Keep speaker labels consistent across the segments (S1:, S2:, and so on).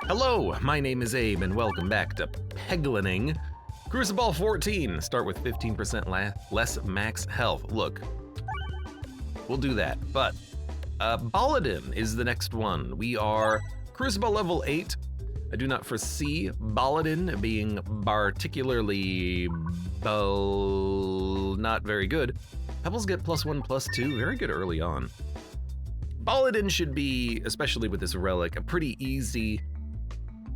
S1: Hello, my name is Abe, and welcome back to Peglining. Crucible 14. Start with 15% less max health. Look, we'll do that, but Baladin is the next one. We are Crucible level 8. I do not foresee Baladin being particularly not very good. Pebbles get +1/+2, very good early on. Baladin should be, especially with this relic, a pretty easy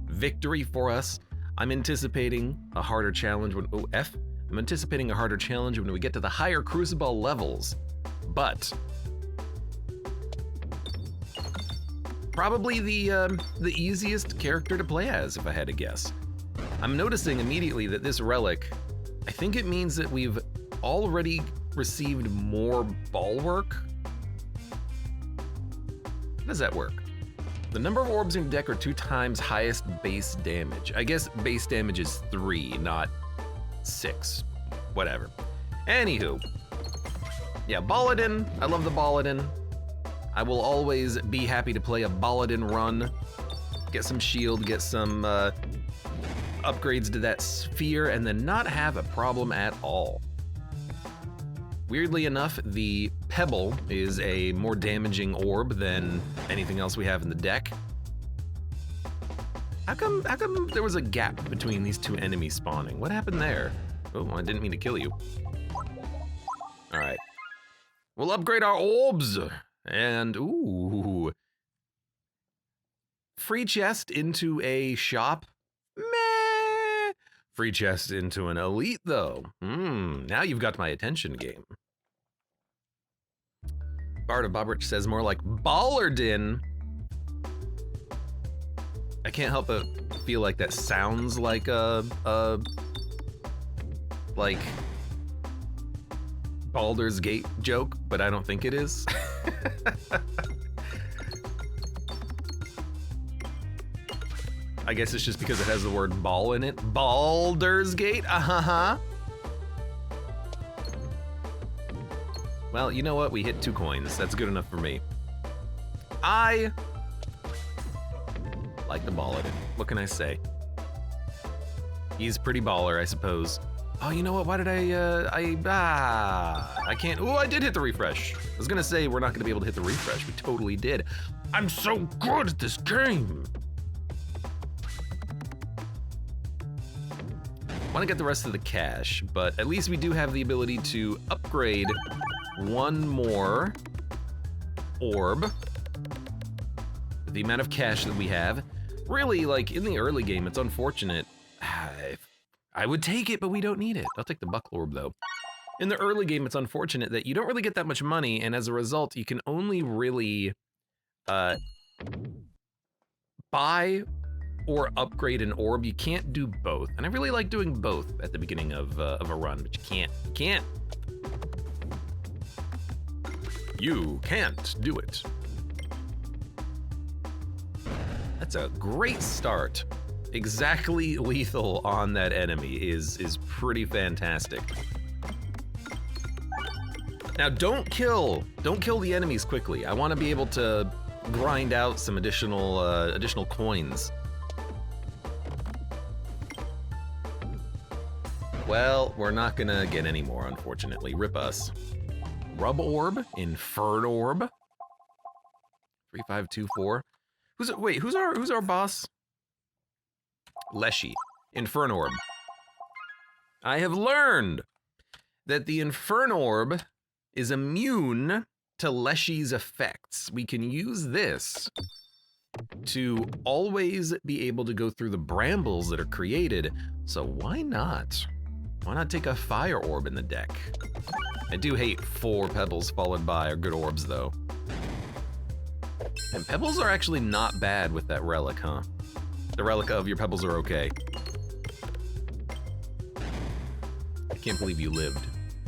S1: victory for us. I'm anticipating a harder challenge when, I'm anticipating a harder challenge when we get to the higher Crucible levels, but probably the easiest character to play as, if I had to guess. I'm noticing immediately that this relic, I think it means that we've already received more ball work. How does that work? The number of orbs in your deck are 2 times highest base damage. I guess base damage is 3, not 6. Whatever. Anywho. Yeah, Baladin. I love the Baladin. I will always be happy to play a Baladin run. Get some shield, get some upgrades to that sphere, and then not have a problem at all. Weirdly enough, the Pebble is a more damaging orb than anything else we have in the deck. How come there was a gap between these 2 enemies spawning? What happened there? Oh, I didn't mean to kill you. All right. We'll upgrade our orbs. And, ooh. Free chest into a shop? Meh. Free chest into an elite, though. Now you've got my attention, game. Bard of Bobrich says more like Ballardin. I can't help but feel like that sounds like like Baldur's Gate joke, but I don't think it is. I guess it's just because it has the word ball in it. Baldur's Gate, Well, you know what? We hit 2 coins. That's good enough for me. I like the Baladin. What can I say? He's pretty baller, I suppose. Oh, you know what? Why did I can't. Oh, I did hit the refresh. I was gonna say we're not gonna be able to hit the refresh. We totally did. I'm so good at this game. Want to get the rest of the cash, but at least we do have the ability to upgrade 1 more orb. The amount of cash that we have. Really, like, in the early game, it's unfortunate. I would take it, but we don't need it. I'll take the buck orb, though. In the early game, it's unfortunate that you don't really get that much money, and as a result, you can only really buy or upgrade an orb. You can't do both, and I really like doing both at the beginning of a run, but you can't. You can't do it. That's a great start. Exactly lethal on that enemy is pretty fantastic. Now don't kill the enemies quickly. I want to be able to grind out some additional coins. Well, we're not gonna get any more, unfortunately. Rip us. Rub Orb, Infern Orb. 3524. Who's our boss? Leshy. Infern Orb. I have learned that the Infern Orb is immune to Leshy's effects. We can use this to always be able to go through the brambles that are created. So why not? Why not take a Fire Orb in the deck? I do hate 4 pebbles followed by good orbs, though. And pebbles are actually not bad with that relic, huh? The relic of your pebbles are okay. I can't believe you lived.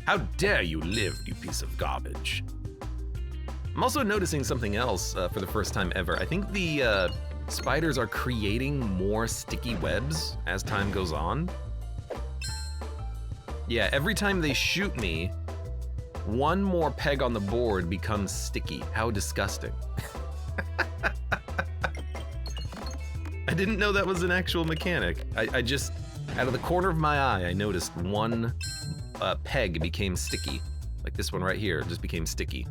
S1: How dare you live, you piece of garbage. I'm also noticing something else for the first time ever. I think the spiders are creating more sticky webs as time goes on. Yeah, every time they shoot me, 1 more peg on the board becomes sticky. How disgusting. I didn't know that was an actual mechanic. I just, out of the corner of my eye, I noticed one peg became sticky. Like this one right here, just became sticky.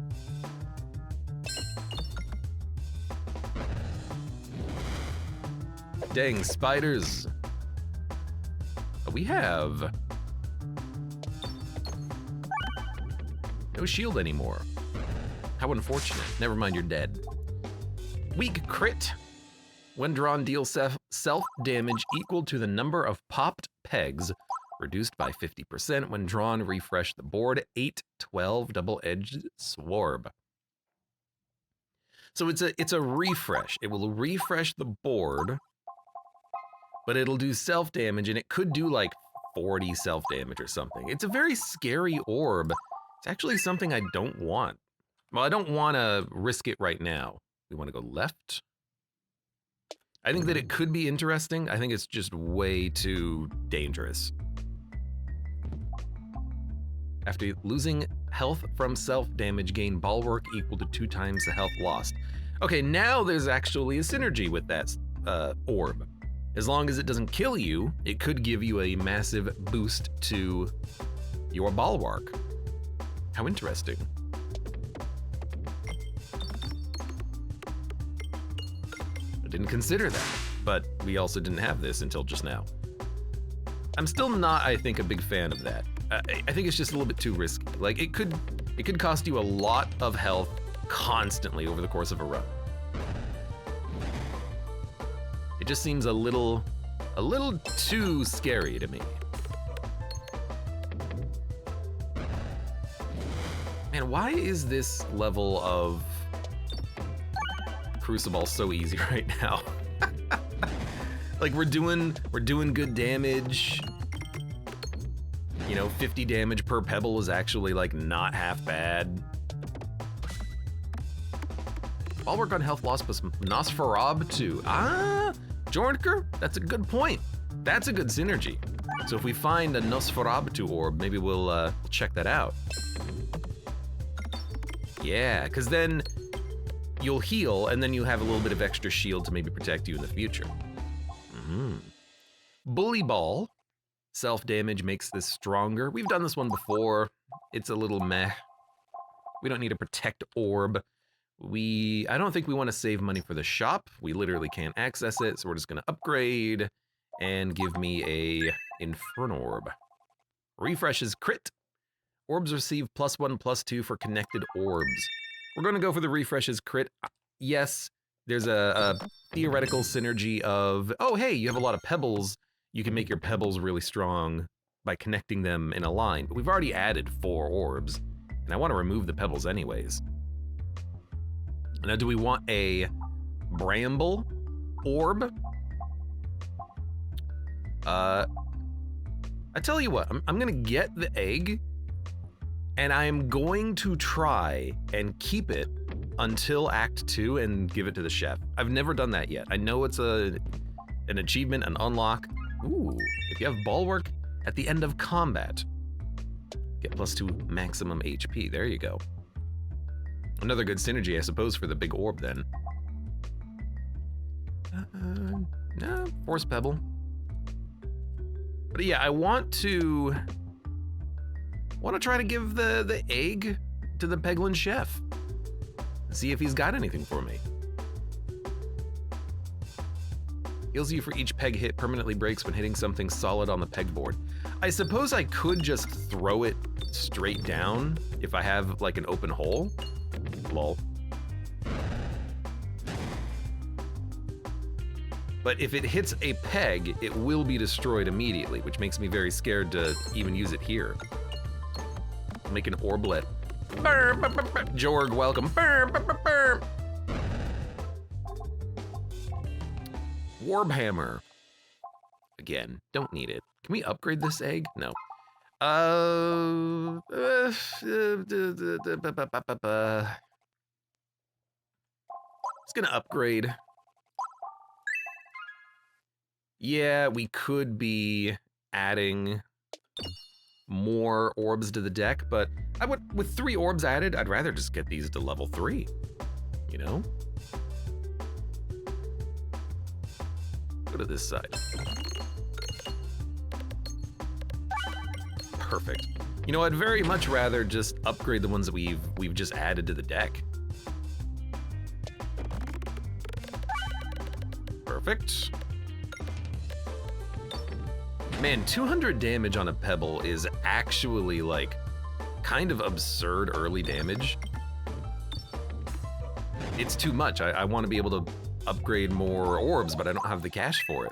S1: Dang, spiders. We have no shield anymore. How unfortunate. Never mind, you're dead. Weak crit. When drawn, deal self damage equal to the number of popped pegs, reduced by 50%. When drawn, refresh the board. 8/12 double-edged swarb. So it's a refresh. It will refresh the board, but it'll do self damage, and it could do like 40 self damage or something. It's a very scary orb. It's actually something I don't want. Well, I don't want to risk it right now. We want to go left. I think that it could be interesting. I think it's just way too dangerous. After losing health from self-damage, gain bulwark equal to 2 times the health lost. Okay, now there's actually a synergy with that orb. As long as it doesn't kill you, it could give you a massive boost to your bulwark. How interesting. I didn't consider that, but we also didn't have this until just now. I'm still not, I think, a big fan of that. I think it's just a little bit too risky. Like, it could cost you a lot of health constantly over the course of a run. It just seems a little too scary to me. Man, why is this level of Crucible so easy right now? Like we're doing good damage. You know, 50 damage per pebble is actually like not half bad. Bulwark on health loss plus Nosferab too. Ah, Jornker, that's a good point. That's a good synergy. So if we find a Nosferatu orb, maybe we'll check that out. Yeah, because then you'll heal, and then you have a little bit of extra shield to maybe protect you in the future. Bully Ball. Self-damage makes this stronger. We've done this one before. It's a little meh. We don't need a protect orb. I don't think we want to save money for the shop. We literally can't access it, so we're just gonna upgrade and give me a Inferno Orb. Refreshes crit. Orbs receive +1/+2 for connected orbs. We're gonna go for the refreshes crit. Yes, there's a theoretical synergy of, oh hey, you have a lot of pebbles. You can make your pebbles really strong by connecting them in a line, but we've already added 4 orbs, and I want to remove the pebbles anyways. Now, do we want a bramble orb? I tell you what, I'm gonna get the egg, and I'm going to try and keep it until Act 2 and give it to the chef. I've never done that yet. I know it's an achievement, an unlock. Ooh, if you have Bulwark at the end of combat, get +2 maximum HP. There you go. Another good synergy, I suppose, for the big orb then. No, Force Pebble. But yeah, I want to try to give the egg to the Peglin chef. See if he's got anything for me. Heals you for each peg hit, permanently breaks when hitting something solid on the pegboard. I suppose I could just throw it straight down if I have like an open hole. Lol. But if it hits a peg, it will be destroyed immediately, which makes me very scared to even use it here. Make an orblet. Jorg, welcome. Warbhammer. Again, don't need it. Can we upgrade this egg? No. It's gonna upgrade. Yeah, we could be adding more orbs to the deck, but with 3 orbs added, I'd rather just get these to level 3, you know? go to this side. Perfect. You know, I'd very much rather just upgrade the ones that we've just added to the deck. Perfect. Man, 200 damage on a pebble is actually like kind of absurd early damage. It's too much. I want to be able to upgrade more orbs, but I don't have the cash for it.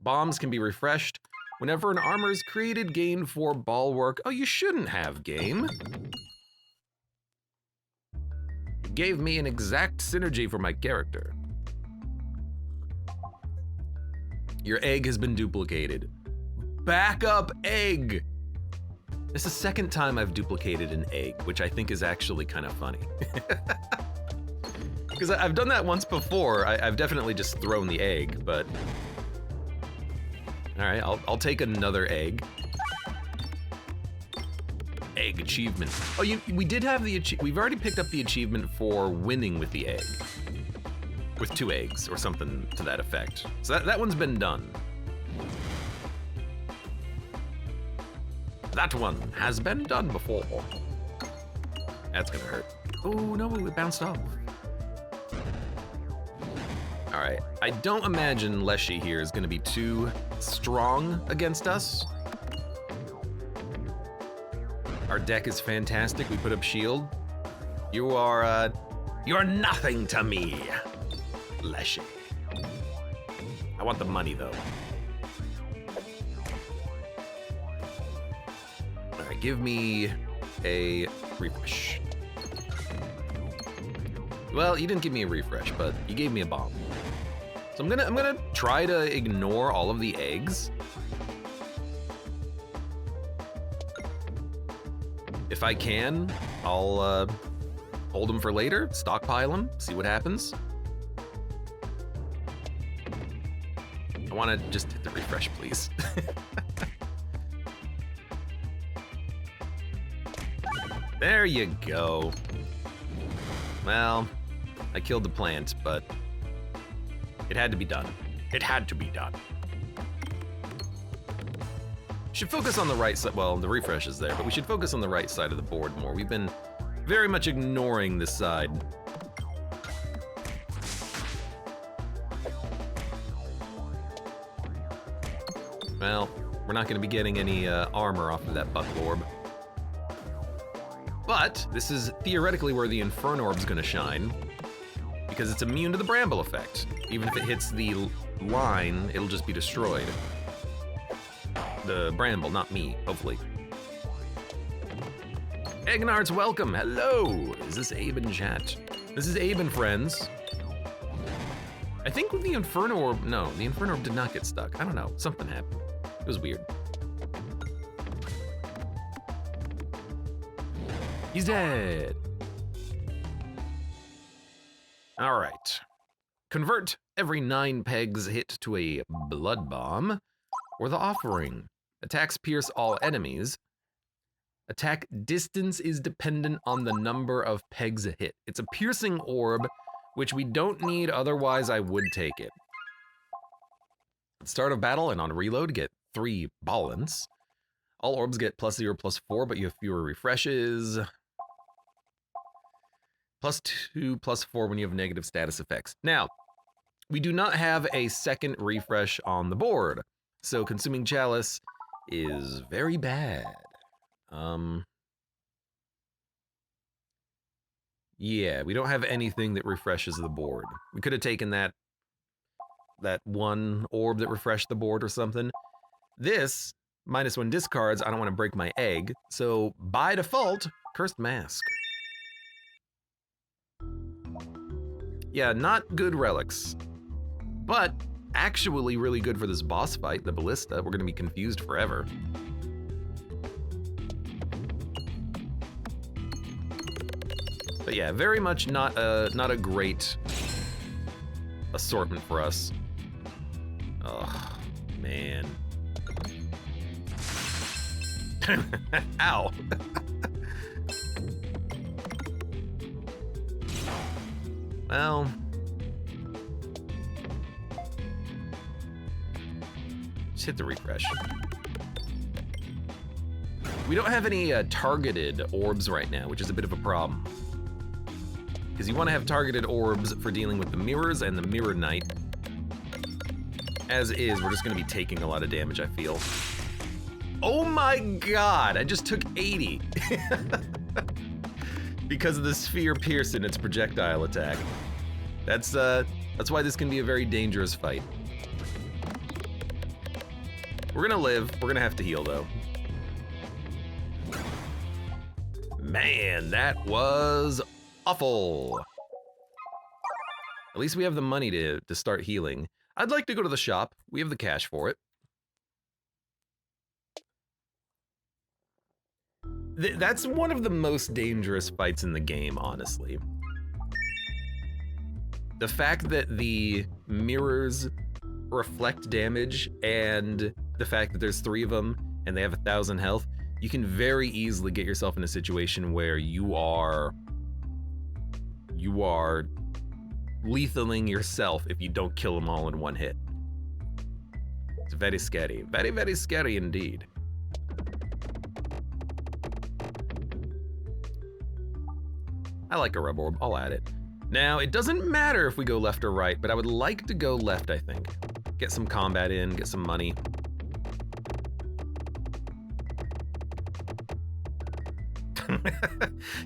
S1: Bombs can be refreshed. Whenever an armor is created, gain 4 bulwark. Oh, you shouldn't have, game. It gave me an exact synergy for my character. Your egg has been duplicated. Backup egg! This is the second time I've duplicated an egg, which I think is actually kind of funny. Because I've done that once before. I've definitely just thrown the egg, but... All right, I'll take another egg. Egg achievement. Oh, we did have the we've already picked up the achievement for winning with the egg. With 2 eggs, or something to that effect. So that one's been done. That one has been done before. That's gonna hurt. Oh no, it bounced off. All right, I don't imagine Leshy here is gonna be too strong against us. Our deck is fantastic. We put up shield. You're nothing to me, Leshy. I want the money though. All right, give me a refresh. Well, you didn't give me a refresh, but you gave me a bomb. So I'm gonna try to ignore all of the eggs. If I can, I'll hold them for later, stockpile them, see what happens. I wanna just hit the refresh, please. There you go. Well, I killed the plant, but it had to be done. It had to be done. Should focus on the right side. Well, the refresh is there, but we should focus on the right side of the board more. We've been very much ignoring this side. Well, we're not going to be getting any armor off of that buckle orb. But this is theoretically where the Inferno Orb's going to shine, because it's immune to the Bramble effect. Even if it hits the line, it'll just be destroyed. The Bramble, not me, hopefully. Egnards, welcome. Hello. Is this Abe in chat? This is Abe and friends. I think with the Inferno Orb, no, the Inferno Orb did not get stuck. I don't know, something happened. It was weird. He's dead. All right. Convert every 9 pegs hit to a blood bomb or the offering. Attacks pierce all enemies. Attack distance is dependent on the number of pegs hit. It's a piercing orb, which we don't need, otherwise I would take it. At the start of battle and on reload, get 3 balance. All orbs get +0, +4, but you have fewer refreshes. +2, +4 when you have negative status effects. Now, we do not have a second refresh on the board, so consuming chalice is very bad. Yeah, we don't have anything that refreshes the board. We could have taken that one orb that refreshed the board or something. This, -1 discards, I don't want to break my egg, so by default, Cursed Mask. Yeah, not good relics, but actually really good for this boss fight, the Ballista. We're gonna be confused forever. But yeah, very much not a great assortment for us. Oh, man. Ow. Just hit the refresh. We don't have any targeted orbs right now, which is a bit of a problem. Because you want to have targeted orbs for dealing with the mirrors and the mirror knight. As is, we're just going to be taking a lot of damage, I feel. Oh my god, I just took 80. Because of the sphere pierce in its projectile attack. That's why this can be a very dangerous fight. We're gonna live, we're gonna have to heal though. Man, that was awful. At least we have the money to start healing. I'd like to go to the shop. We have the cash for it. That's one of the most dangerous fights in the game, honestly. The fact that the mirrors reflect damage and the fact that there's 3 of them and they have 1,000 health, you can very easily get yourself in a situation where you are lethaling yourself if you don't kill them all in one hit. It's very scary. Very, very scary indeed. I like a rub orb, I'll add it. Now, it doesn't matter if we go left or right, but I would like to go left, I think. Get some combat in, get some money.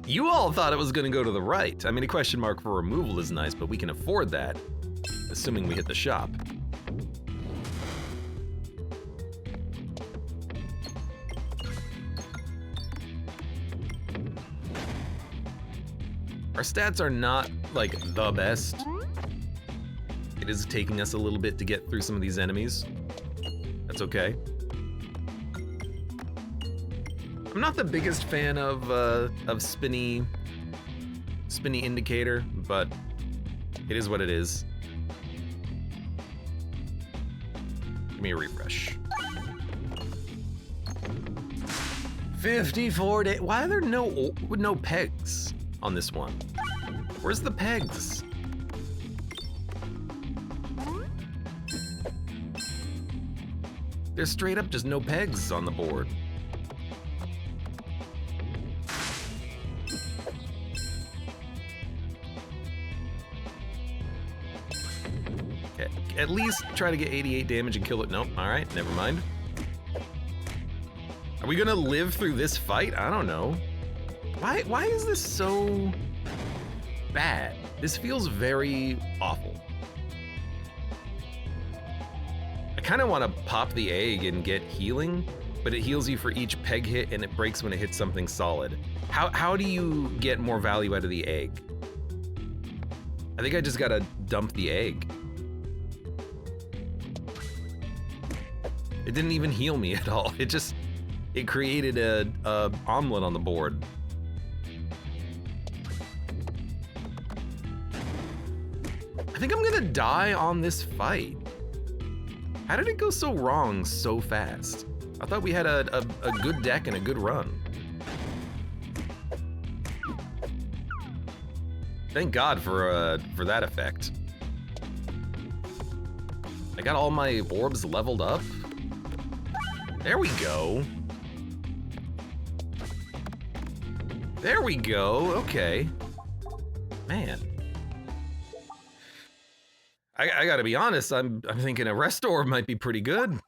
S1: You all thought it was gonna go to the right. I mean, a question mark for removal is nice, but we can afford that, assuming we hit the shop. Our stats are not, like, the best. It is taking us a little bit to get through some of these enemies. That's okay. I'm not the biggest fan of spinny indicator, but it is what it is. Give me a refresh. 54 days. Why are there no pegs on this one? Where's the pegs? There's straight up just no pegs on the board. Okay, at least try to get 88 damage and kill it. Nope, all right, never mind. Are we gonna live through this fight? I don't know. Why is this so bad? This feels very awful. I kind of want to pop the egg and get healing, but it heals you for each peg hit and it breaks when it hits something solid. How do you get more value out of the egg? I think I just gotta dump the egg. It didn't even heal me at all. It created a omelet on the board. I think I'm gonna die on this fight. How did it go so wrong so fast? I thought we had a good deck and a good run. Thank God for that effect. I got all my orbs leveled up. There we go. There we go, okay. Man. I gotta be honest, I'm thinking a rest orb might be pretty good.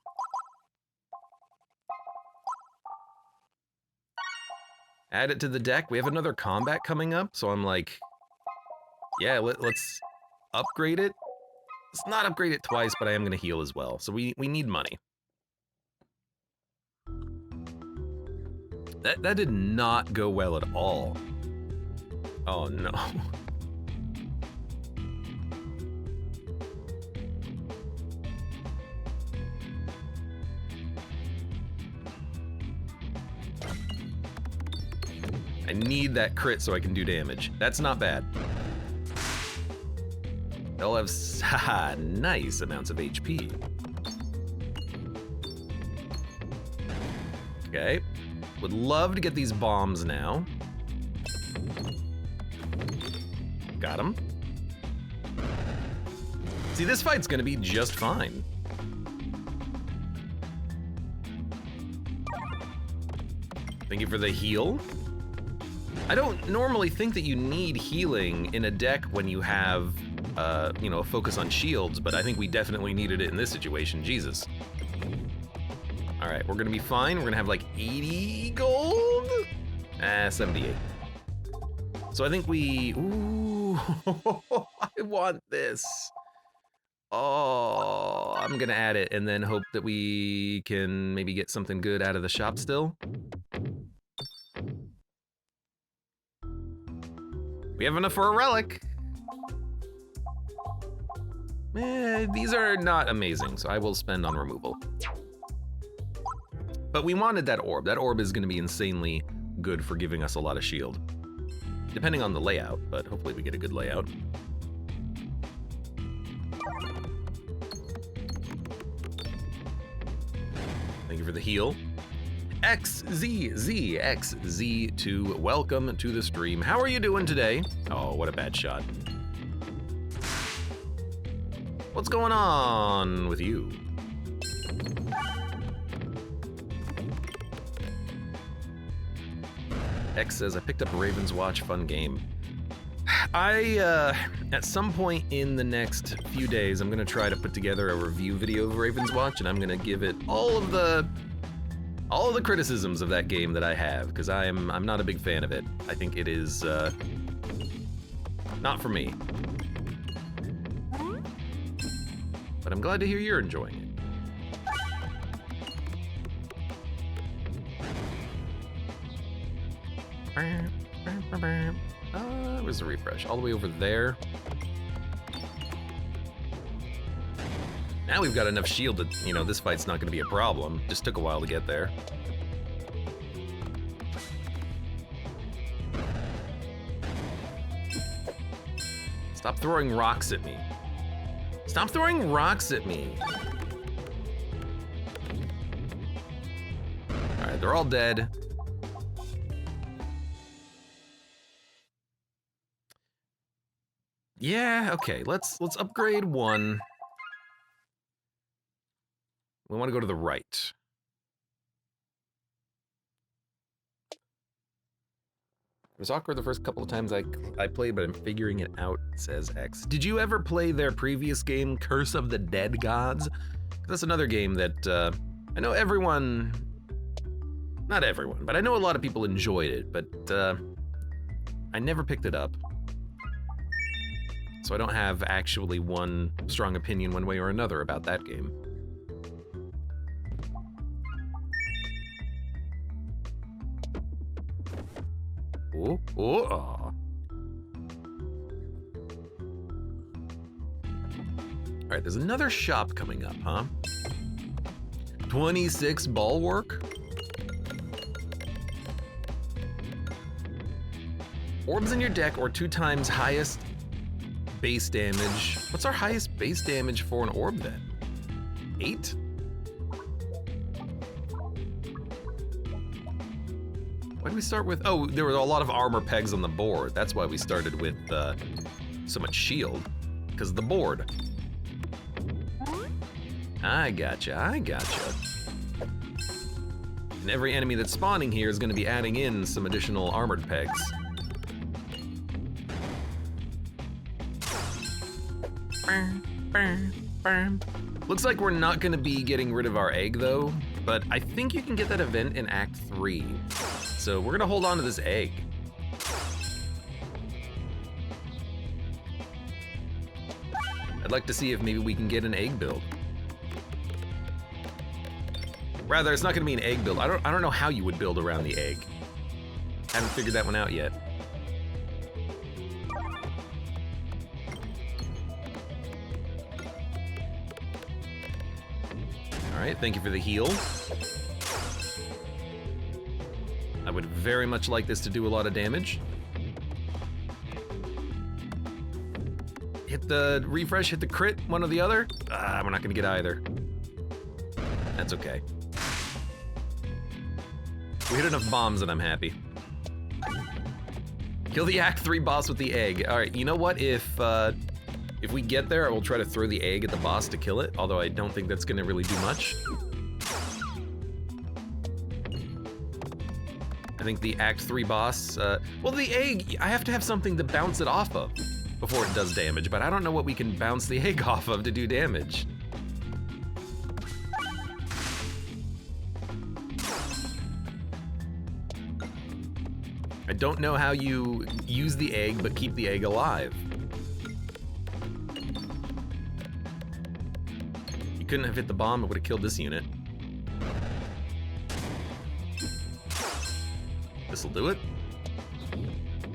S1: Add it to the deck. We have another combat coming up, so I'm like, yeah, let's upgrade it. Let's not upgrade it twice, but I am gonna heal as well. So we need money. That did not go well at all. Oh no. I need that crit so I can do damage. That's not bad. They'll have nice amounts of HP. Okay. Would love to get these bombs now. Got him. See, this fight's gonna be just fine. Thank you for the heal. I don't normally think that you need healing in a deck when you have, you know, a focus on shields, but I think we definitely needed it in this situation. Jesus. All right, we're gonna be fine. We're gonna have like 80 gold? 78. So I think we, ooh, I want this. Oh, I'm gonna add it and then hope that we can maybe get something good out of the shop still. We have enough for a relic. These are not amazing, so I will spend on removal. But we wanted that orb. That orb is gonna be insanely good for giving us a lot of shield. Depending on the layout, but hopefully we get a good layout. Thank you for the heal. XZZXZ2, welcome to the stream. How are you doing today? Oh, what a bad shot. What's going on with you? X says, I picked up Raven's Watch, fun game. At some point in the next few days, I'm gonna try to put together a review video of Raven's Watch, and I'm gonna give it all of the criticisms of that game that I have, because I'm not a big fan of it. I think it is not for me. But I'm glad to hear you're enjoying it. Where's the refresh? All the way over there. Now we've got enough shield that, you know, this fight's not gonna be a problem. Just took a while to get there. Stop throwing rocks at me. Stop throwing rocks at me. All right, they're all dead. Yeah, okay, let's upgrade one. We want to go to the right. It was awkward the first couple of times I played, but I'm figuring it out, says X. Did you ever play their previous game, Curse of the Dead Gods? That's another game that I know everyone, not everyone, but I know a lot of people enjoyed it, but I never picked it up. So I don't have actually one strong opinion one way or another about that game. Oh, oh, oh. All right, there's another shop coming up, huh? 26 bulwark. Orbs in your deck or 2 times highest base damage. What's our highest base damage for an orb then? 8? Why did we start with? Oh, there were a lot of armor pegs on the board. That's why we started with so much shield, because of the board. I gotcha, I gotcha. And every enemy that's spawning here is going to be adding in some additional armored pegs. Looks like we're not going to be getting rid of our egg though, but I think you can get that event in Act 3. So we're gonna hold on to this egg. I'd like to see if maybe we can get an egg build. Rather, it's not gonna be an egg build. I don't know how you would build around the egg. Haven't figured that one out yet. All right, thank you for the heal. I would very much like this to do a lot of damage. Hit the refresh, hit the crit, one or the other. We're not gonna get either. That's okay. We hit enough bombs and I'm happy. Kill the Act 3 boss with the egg. All right, you know what? If we get there, I will try to throw the egg at the boss to kill it, although I don't think that's gonna really do much. think the Act 3 boss, well, the egg, I have to have something to bounce it off of before it does damage, but I don't know what we can bounce the egg off of to do damage. I don't know how you use the egg but keep the egg alive. You couldn't have hit the bomb, it would have killed this unit. This'll do it.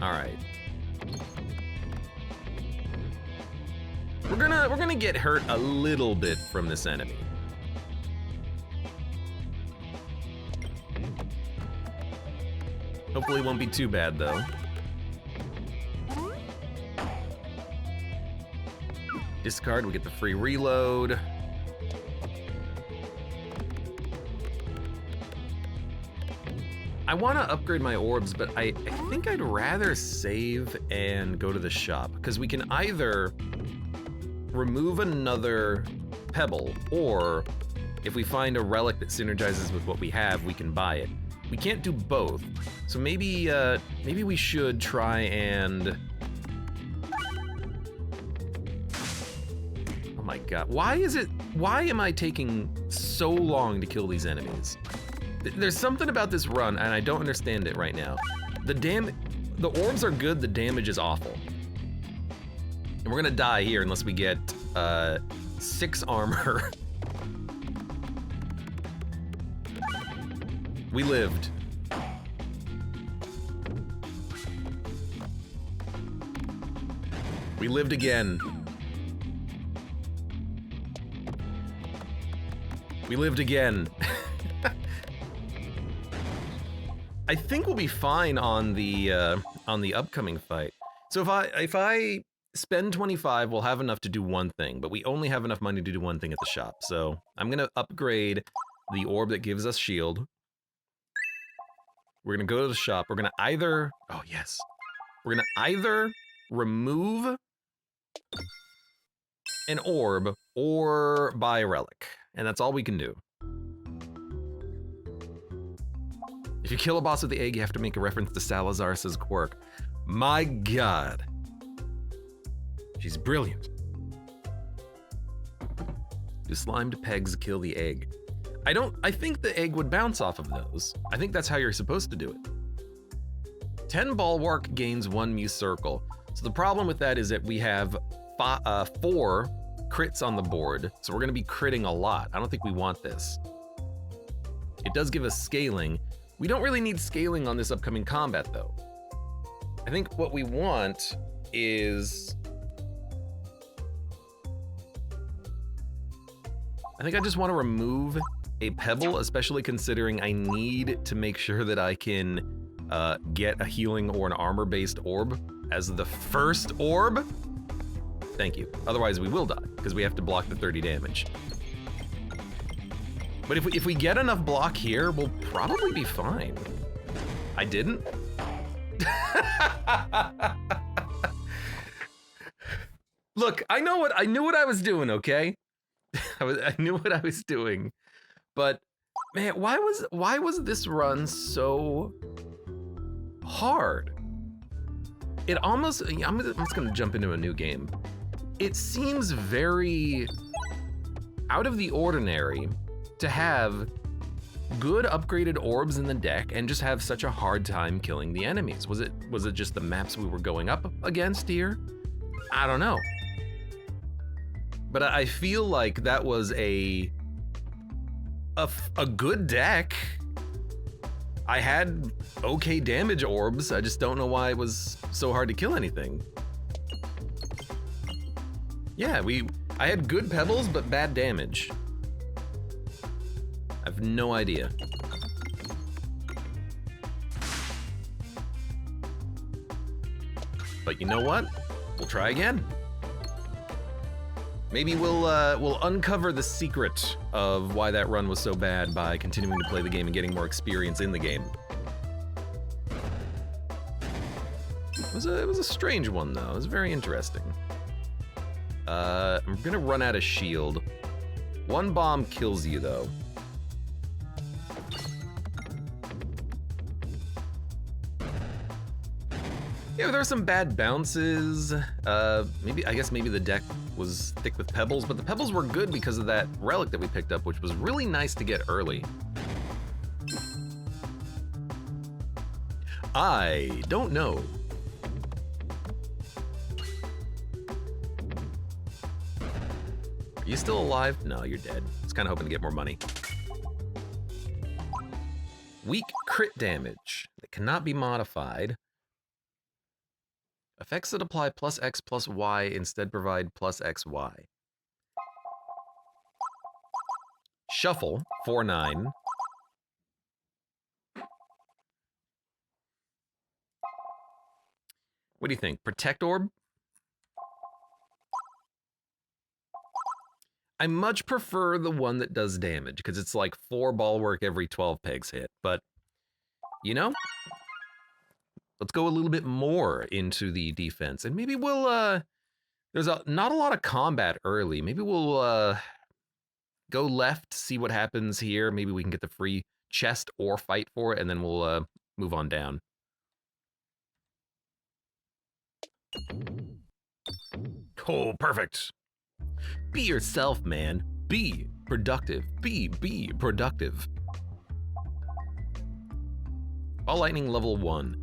S1: All right. We're gonna get hurt a little bit from this enemy. Hopefully it won't be too bad though. Discard, we get the free reload. I want to upgrade my orbs, but I think I'd rather save and go to the shop, because we can either remove another pebble, or if we find a relic that synergizes with what we have, we can buy it. We can't do both, so maybe we should try and... Oh my god, why am I taking so long to kill these enemies? There's something about this run, and I don't understand it right now. The orbs are good, the damage is awful. And we're gonna die here unless we get 6 armor. We lived. We lived again. We lived again. I think we'll be fine on the upcoming fight. So if I spend 25, we'll have enough to do one thing, but we only have enough money to do one thing at the shop. So I'm gonna upgrade the orb that gives us shield. We're gonna go to the shop. We're gonna either, oh yes, we're gonna either remove an orb or buy a relic, and that's all we can do. If you kill a boss with the egg, you have to make a reference to Salazar's quirk. My god. She's brilliant. Do slimed pegs kill the egg? I think the egg would bounce off of those. I think that's how you're supposed to do it. 10 bulwark gains 1 Muse circle. So the problem with that is that we have 4 crits on the board, so we're gonna be critting a lot. I don't think we want this. It does give us scaling. We don't really need scaling on this upcoming combat though. I think what we want is... I think I just want to remove a pebble, especially considering I need to make sure that I can get a healing or an armor-based orb as the first orb. Thank you. Otherwise we will die, because we have to block the 30 damage. But if we get enough block here, we'll probably be fine. I didn't? Look, I knew what I was doing, okay? I knew what I was doing. But man, why was this run so hard? It almost, I'm just gonna jump into a new game. It seems very out of the ordinary to have good upgraded orbs in the deck and just have such a hard time killing the enemies. Was it just the maps we were going up against here? I don't know. But I feel like that was a good deck. I had okay damage orbs. I just don't know why it was so hard to kill anything. Yeah, I had good pebbles but bad damage. I have no idea. But you know what? We'll try again. Maybe we'll uncover the secret of why that run was so bad by continuing to play the game and getting more experience in the game. It was a strange one though. It was very interesting. I'm gonna run out of shield. 1 bomb kills you though. Yeah, there were some bad bounces. I guess maybe the deck was thick with pebbles, but the pebbles were good because of that relic that we picked up, which was really nice to get early. I don't know. Are you still alive? No, you're dead. I was kind of hoping to get more money. Weak crit damage that cannot be modified. Effects that apply plus X plus Y instead provide plus XY. Shuffle, 4/9. What do you think? Protect Orb? I much prefer the one that does damage, because it's like 4 ball work every 12 pegs hit, but, you know? Let's go a little bit more into the defense, and maybe we'll, there's not a lot of combat early. Maybe we'll, go left, see what happens here. Maybe we can get the free chest or fight for it, and then we'll, move on down. Oh, perfect. Be yourself, man. Be productive. Be productive. Ball Lightning level 1.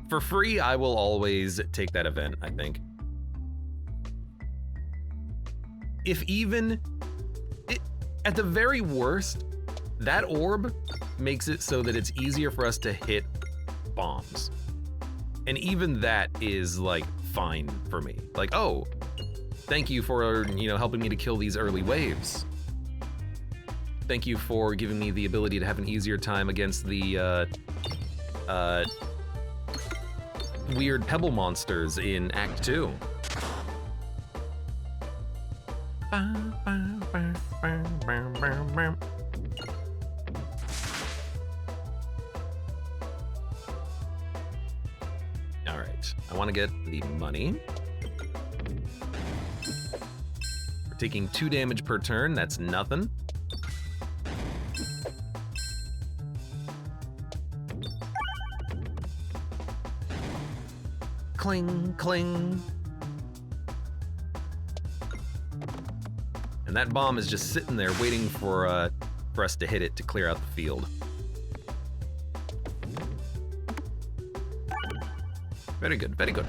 S1: For free, I will always take that event, I think. If even, at the very worst, that orb makes it so that it's easier for us to hit bombs. And even that is like fine for me. Like, oh, thank you for, you know, helping me to kill these early waves. Thank you for giving me the ability to have an easier time against the weird pebble monsters in Act 2. All right, I want to get the money. We're taking 2 damage per turn, that's nothing. Cling, cling. And that bomb is just sitting there waiting for us to hit it to clear out the field. Very good, very good.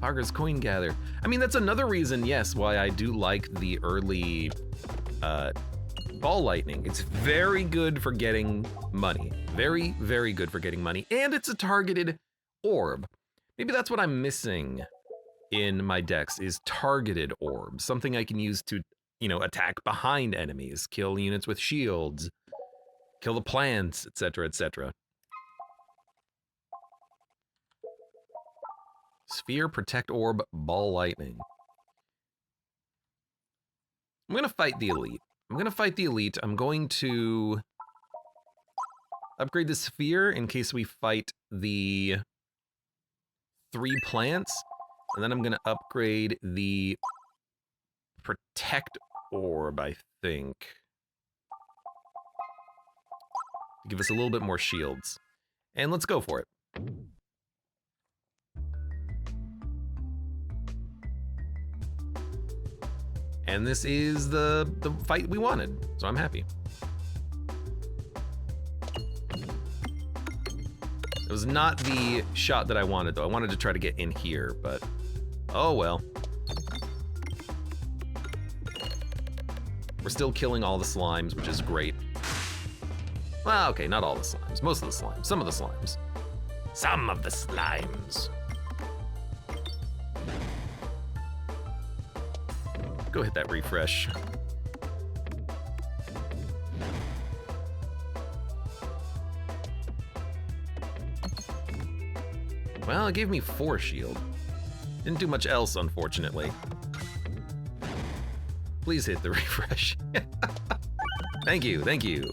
S1: Parker's Coin Gather. I mean, that's another reason, yes, why I do like the early Ball Lightning. It's very good for getting money. Very, very good for getting money. And it's a targeted orb. Maybe that's what I'm missing in my decks, is targeted orbs. Something I can use to, you know, attack behind enemies, kill units with shields, kill the plants, etc., etc. Sphere, Protect Orb, Ball Lightning. I'm gonna fight the elite. I'm going to upgrade the Sphere in case we fight the 3 plants, and then I'm gonna upgrade the Protect Orb, I think. Give us a little bit more shields. And let's go for it. And this is the fight we wanted, so I'm happy. It was not the shot that I wanted, though. I wanted to try to get in here, but oh well. We're still killing all the slimes, which is great. Well, okay, not all the slimes. Most of the slimes. Some of the slimes. Some of the slimes. Go hit that refresh. Well, it gave me 4 shield. Didn't do much else, unfortunately. Please hit the refresh. Thank you, thank you.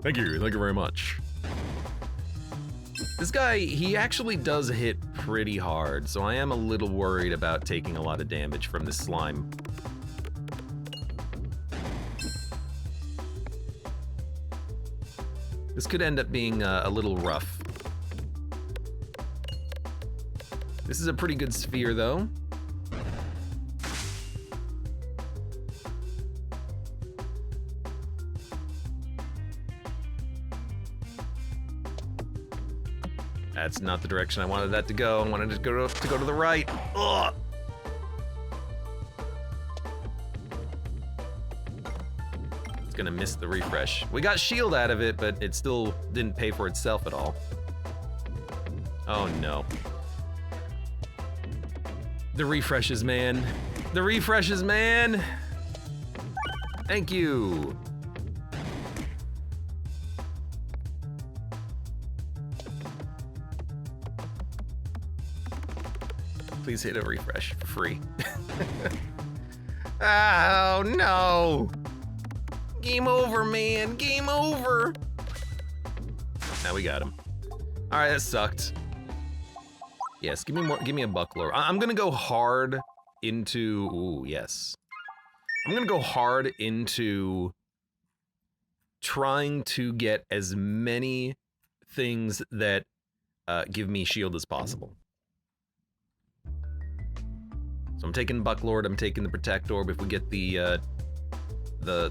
S1: Thank you very much. This guy, he actually does hit pretty hard, so I am a little worried about taking a lot of damage from this slime. This could end up being a little rough. This is a pretty good sphere, though. That's not the direction I wanted that to go. I wanted it to go to the right. Ugh. It's gonna miss the refresh. We got shield out of it, but it still didn't pay for itself at all. Oh no. The refreshes, man. The refreshes, man. Thank you. Please hit a refresh for free. Oh no! Game over, man. Game over. Now we got him. All right, that sucked. Yes, give me more. Give me a buckler. I'm gonna go hard into. Ooh, yes. I'm gonna go hard into trying to get as many things that give me shield as possible. So I'm taking Bucklord, I'm taking the Protect Orb. If we get the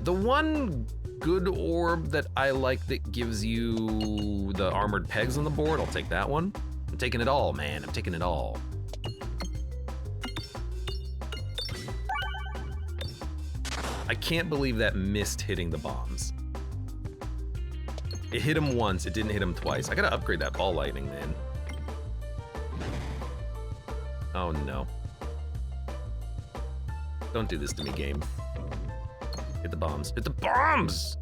S1: one good orb that I like that gives you the armored pegs on the board, I'll take that one. I'm taking it all, man, I'm taking it all. I can't believe that missed hitting the bombs. It hit him once, it didn't hit him twice. I gotta upgrade that ball lightning, man. Oh no. Don't do this to me, game. Hit the bombs. Hit the bombs!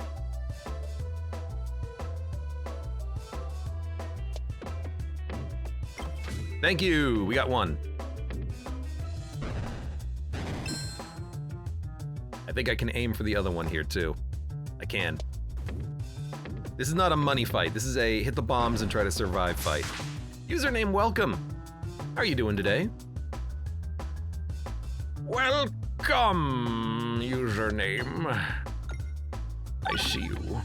S1: Thank you! We got one. I think I can aim for the other one here, too. I can. This is not a money fight. This is a hit the bombs and try to survive fight. Username welcome. How are you doing today? Welcome, username. I see you.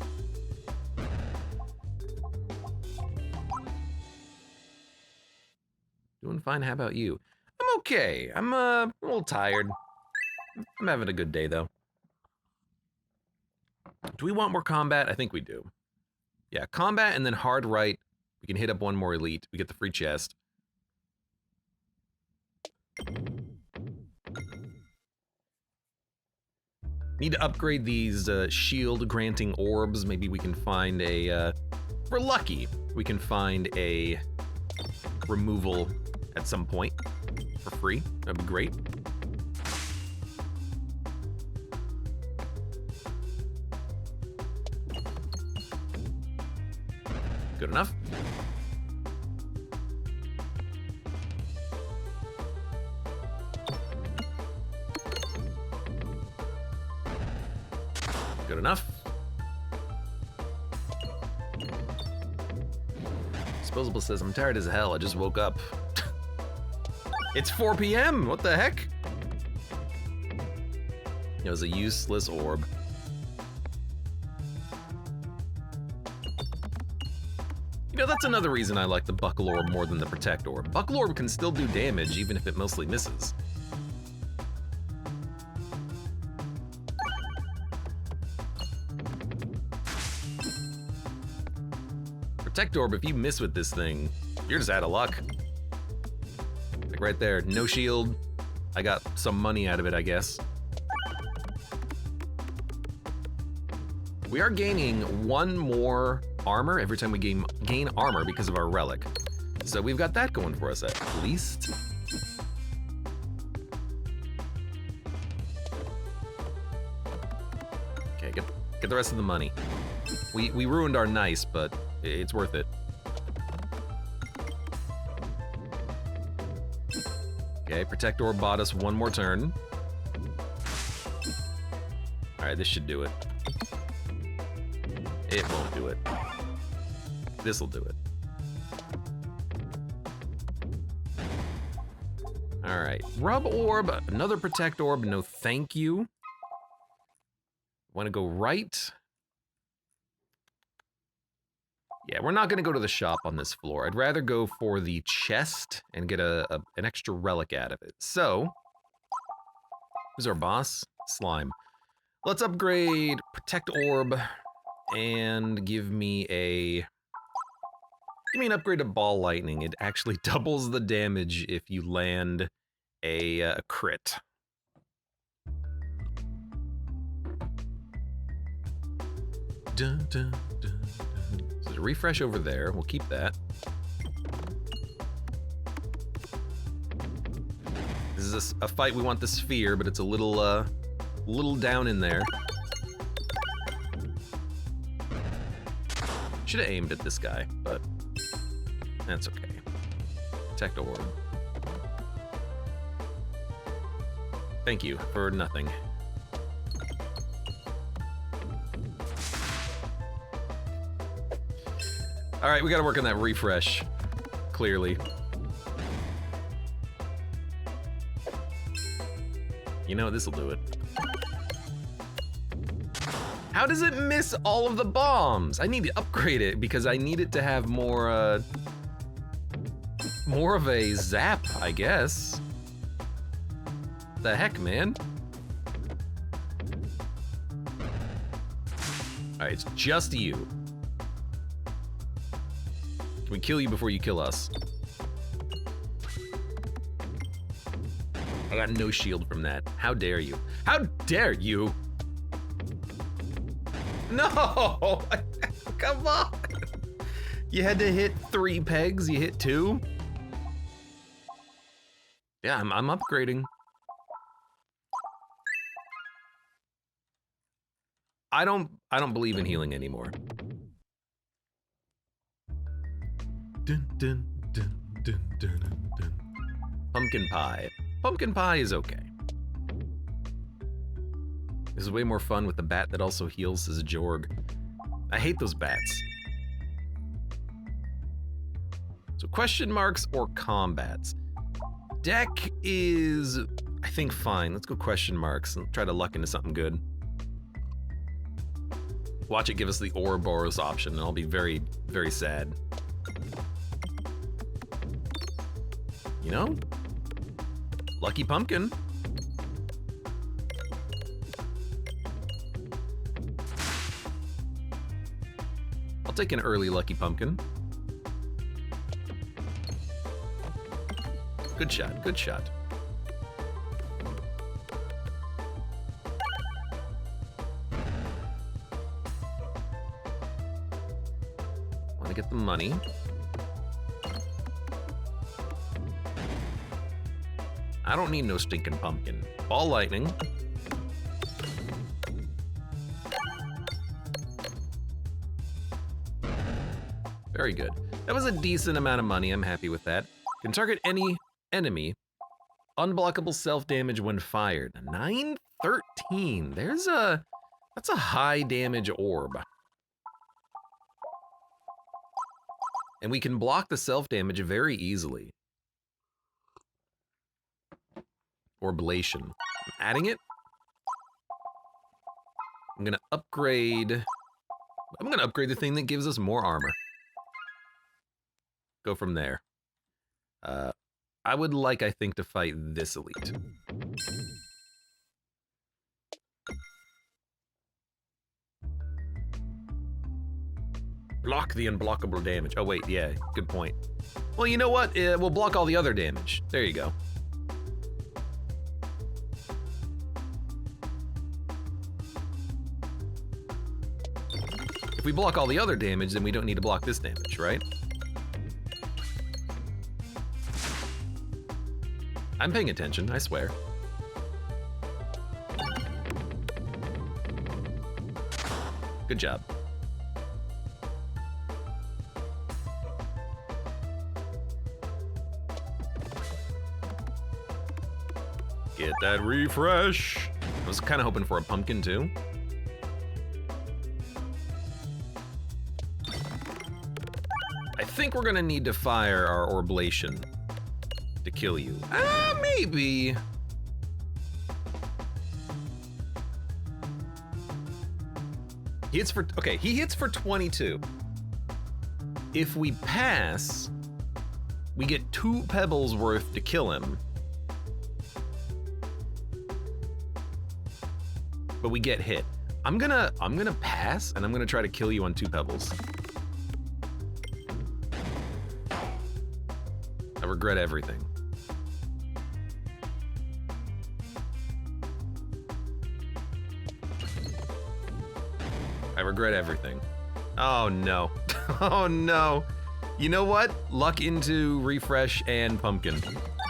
S1: Doing fine, how about you? I'm okay. I'm a little tired. I'm having a good day, though. Do we want more combat? I think we do. Yeah, combat and then hard right. We can hit up one more elite. We get the free chest. Need to upgrade these shield granting orbs. Maybe we can find a, if we're lucky, we can find a removal at some point for free. That'd be great. Good enough. Good enough. Disposable says, I'm tired as hell, I just woke up. It's 4 p.m., what the heck? It was a useless orb. You know, that's another reason I like the Buckle Orb more than the Protect Orb. Buckle Orb can still do damage even if it mostly misses. Protect Orb, if you miss with this thing, you're just out of luck. Like right there, no shield. I got some money out of it, I guess. We are gaining one more armor every time we gain armor because of our relic. So we've got that going for us at least. Okay, get the rest of the money. We ruined our nice, but it's worth it. Okay, Protect Orb bought us one more turn. All right, this should do it. It won't do it. This'll do it. All right, Rub Orb, another Protect Orb, no thank you. Want to go right? Yeah, we're not gonna go to the shop on this floor. I'd rather go for the chest and get an extra relic out of it. So, who's our boss? Slime. Let's upgrade Protect Orb and give me an upgrade to Ball Lightning. It actually doubles the damage if you land a crit. Dun, dun, dun, dun. So there's a refresh over there. We'll keep that. This is a fight. We want the sphere, but it's a little down in there. Should have aimed at this guy, but that's okay. Protect Orb. Thank you for nothing. All right, we gotta work on that refresh, clearly. You know, this'll do it. How does it miss all of the bombs? I need to upgrade it because I need it to have more of a zap, I guess. The heck, man? All right, it's just you. Can we kill you before you kill us? I got no shield from that. How dare you? How dare you? No! Come on! You had to hit 3 pegs, you hit 2? Yeah, I'm upgrading. I don't believe in healing anymore. Dun, dun, dun, dun, dun, dun. Pumpkin pie. Pumpkin pie is okay. This is way more fun with the bat that also heals as a Jorg. I hate those bats. So question marks or combats? Deck is, I think, fine. Let's go question marks and try to luck into something good. Watch it give us the Ouroboros option and I'll be very, very sad. You know? Lucky pumpkin. I'll take an early lucky pumpkin. Good shot, good shot. Want to get the money. I don't need no stinking pumpkin. Ball lightning. Very good. That was a decent amount of money. I'm happy with that. Can target any enemy. Unblockable self-damage when fired. 913. That's a high damage orb. And we can block the self-damage very easily. Orblation. I'm adding it. I'm gonna upgrade the thing that gives us more armor. Go from there. I would like, I think, to fight this elite. Block the unblockable damage. Oh wait, yeah, good point. Well, you know what? We'll block all the other damage. There you go. If we block all the other damage, then we don't need to block this damage, right? I'm paying attention, I swear. Good job. Get that refresh. I was kind of hoping for a pumpkin too. I think we're gonna need to fire our Orblation to kill you. Maybe. He hits for 22. If we pass, we get 2 pebbles worth to kill him. But we get hit. I'm gonna pass, and I'm gonna try to kill you on 2 pebbles. I regret everything. I regret everything. Oh no. Oh no. You know what? Luck into refresh and pumpkin.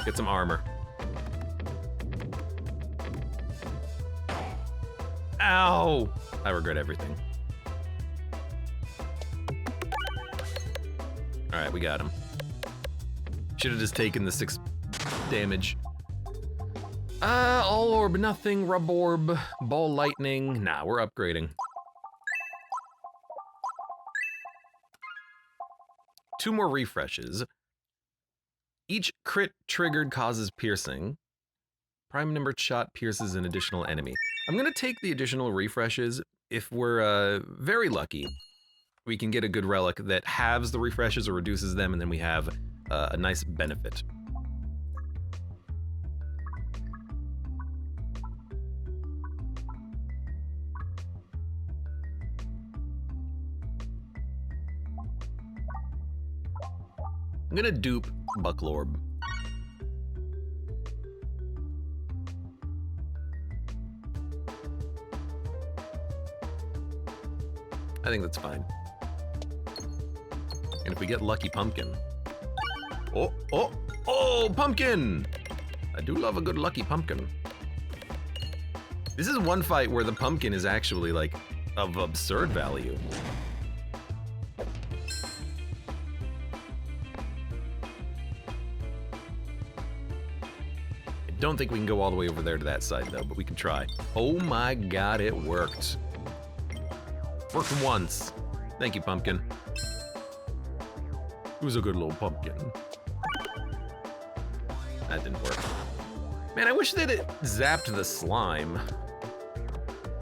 S1: Get some armor. Ow! I regret everything. Alright, we got him. Should have just taken the 6 damage. All orb, nothing, rub orb, ball lightning. Nah, we're upgrading. 2 more refreshes. Each crit triggered causes piercing. Prime numbered shot pierces an additional enemy. I'm gonna take the additional refreshes. If we're very lucky, we can get a good relic that halves the refreshes or reduces them, and then we have a nice benefit. I'm gonna dupe Bucklorb. I think that's fine. And if we get lucky pumpkin. Oh, pumpkin! I do love a good lucky pumpkin. This is one fight where the pumpkin is actually like of absurd value. I don't think we can go all the way over there to that side though, but we can try. Oh my god, it worked. Worked once. Thank you, pumpkin. It was a good little pumpkin. That didn't work. Man, I wish they'd zapped the slime.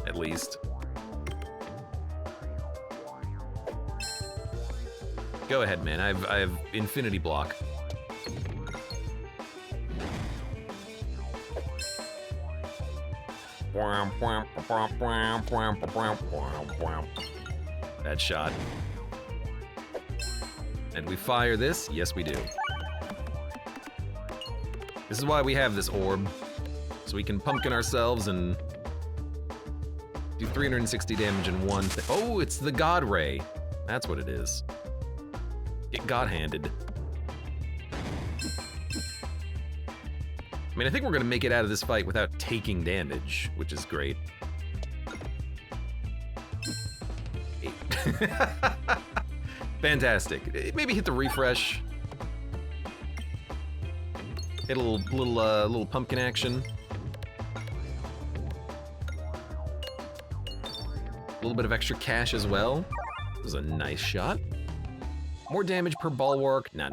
S1: At least. Go ahead, man. I have infinity block. Bad shot. And we fire this? Yes, we do. This is why we have this orb. So we can pumpkin ourselves and do 360 damage in one thing. Oh, it's the God Ray. That's what it is. Get God-handed. I mean, I think we're gonna make it out of this fight without taking damage, which is great. 8. Fantastic. Maybe hit the refresh. Hit a little pumpkin action. A little bit of extra cash as well. This was a nice shot. More damage per bulwark. Nah.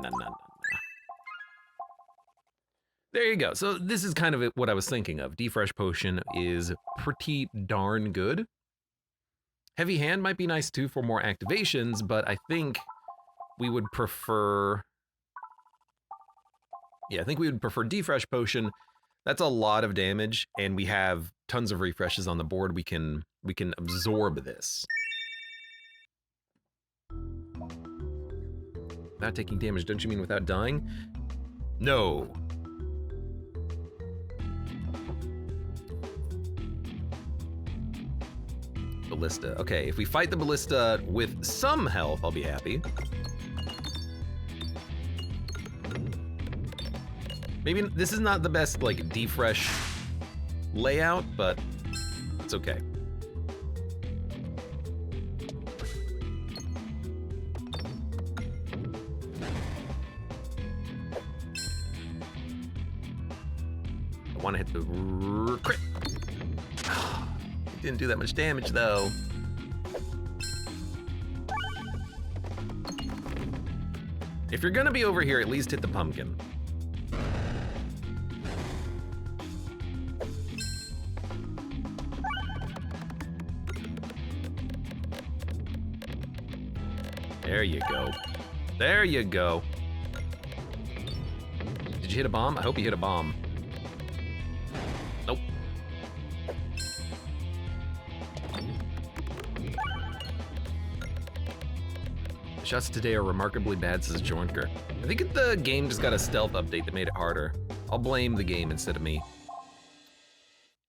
S1: There you go. So this is kind of what I was thinking of. Defresh Potion is pretty darn good. Heavy Hand might be nice too for more activations, but I think we would prefer... Yeah, I think we would prefer Defresh Potion. That's a lot of damage, and we have tons of refreshes on the board. We can absorb this. Without taking damage, don't you mean without dying? No. Ballista. Okay, if we fight the Ballista with some health, I'll be happy. Maybe this is not the best, like, defresh layout, but it's okay. I want to hit the crit. It didn't do that much damage, though. If you're gonna be over here, at least hit the pumpkin. There you go. There you go. Did you hit a bomb? I hope you hit a bomb. Nope. Shots today are remarkably bad, says Jornker. I think the game just got a stealth update that made it harder. I'll blame the game instead of me.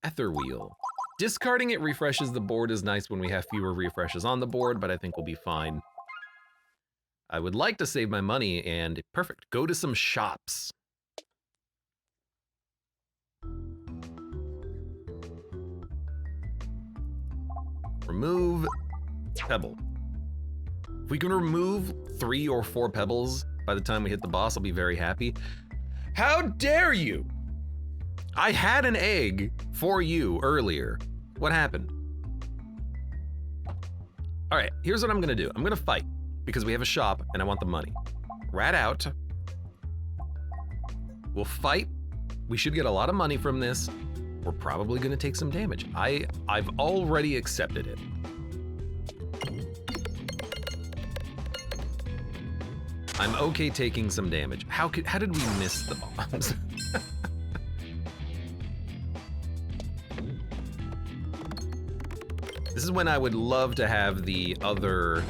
S1: Ether wheel. Discarding it refreshes the board is nice when we have fewer refreshes on the board, but I think we'll be fine. I would like to save my money and perfect, go to some shops. Remove pebble. If we can remove 3 or 4 pebbles by the time we hit the boss, I'll be very happy. How dare you? I had an egg for you earlier. What happened? All right, here's what I'm gonna do. I'm gonna fight because we have a shop and I want the money. Rat out. We'll fight. We should get a lot of money from this. We're probably gonna take some damage. I've already accepted it. I'm okay taking some damage. How did we miss the bombs? This is when I would love to have the other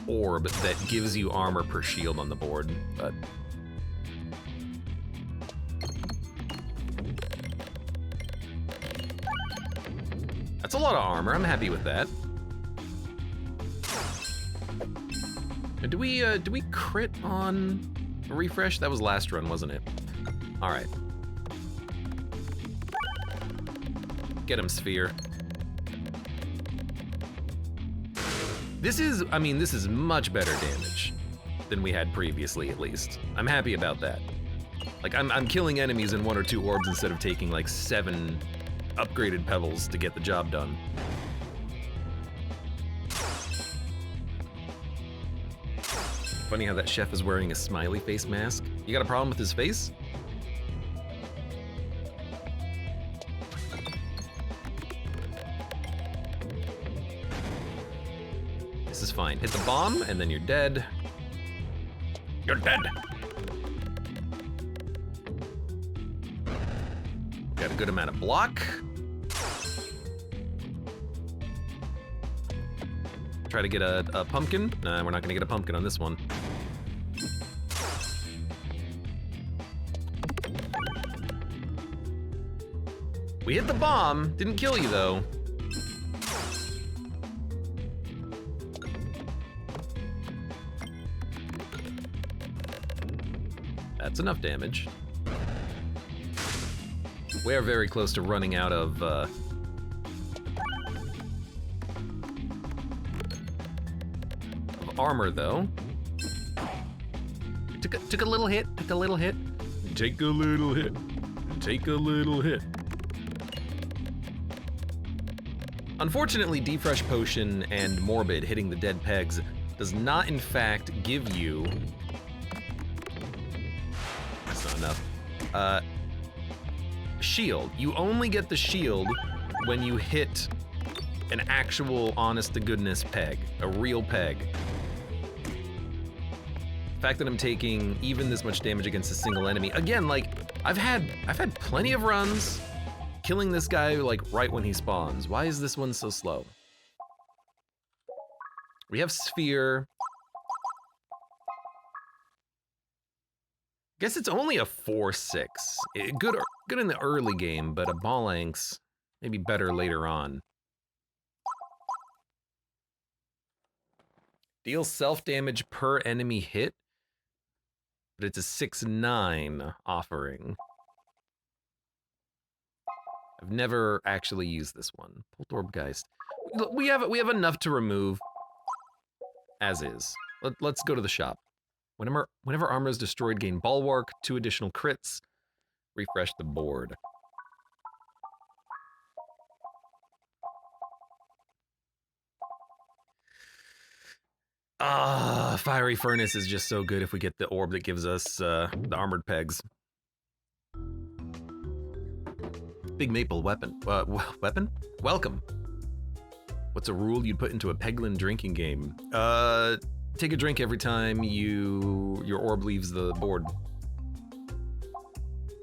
S1: orb that gives you armor per shield on the board, but that's a lot of armor. I'm happy with that. Do we crit on a refresh? That was last run, wasn't it? All right. Get him, Sphere. This is, I mean, this is much better damage than we had previously, at least. I'm happy about that. Like, I'm killing enemies in 1 or 2 orbs instead of taking like 7 upgraded pebbles to get the job done. Funny how that chef is wearing a smiley face mask. You got a problem with his face? This is fine. Hit the bomb, and then you're dead. You're dead! Got a good amount of block. Try to get a pumpkin. Nah, we're not gonna get a pumpkin on this one. We hit the bomb. Didn't kill you, though. That's enough damage. We are very close to running out of armor, though. Took a little hit. Took a little hit. Take a little hit. Take a little hit. Unfortunately, Defresh Potion and Morbid hitting the dead pegs does not, in fact, give you. That's not enough. Shield. You only get the shield when you hit an actual honest-to-goodness peg, a real peg. The fact that I'm taking even this much damage against a single enemy, again, like I've had plenty of runs killing this guy like right when he spawns. Why is this one so slow? We have Sphere. Guess it's only a 4/6. Good in the early game, but a Ball-Anx maybe better later on. Deals self-damage per enemy hit, but it's a 6/9 offering. I've never actually used this one. Poltorbgeist. We have enough to remove as is. Let's go to the shop. Whenever armor is destroyed, gain Bulwark, 2 additional crits, refresh the board. Fiery Furnace is just so good if we get the orb that gives us the armored pegs. Big Maple weapon. Weapon? Welcome. What's a rule you'd put into a Peglin drinking game? Take a drink every time your orb leaves the board.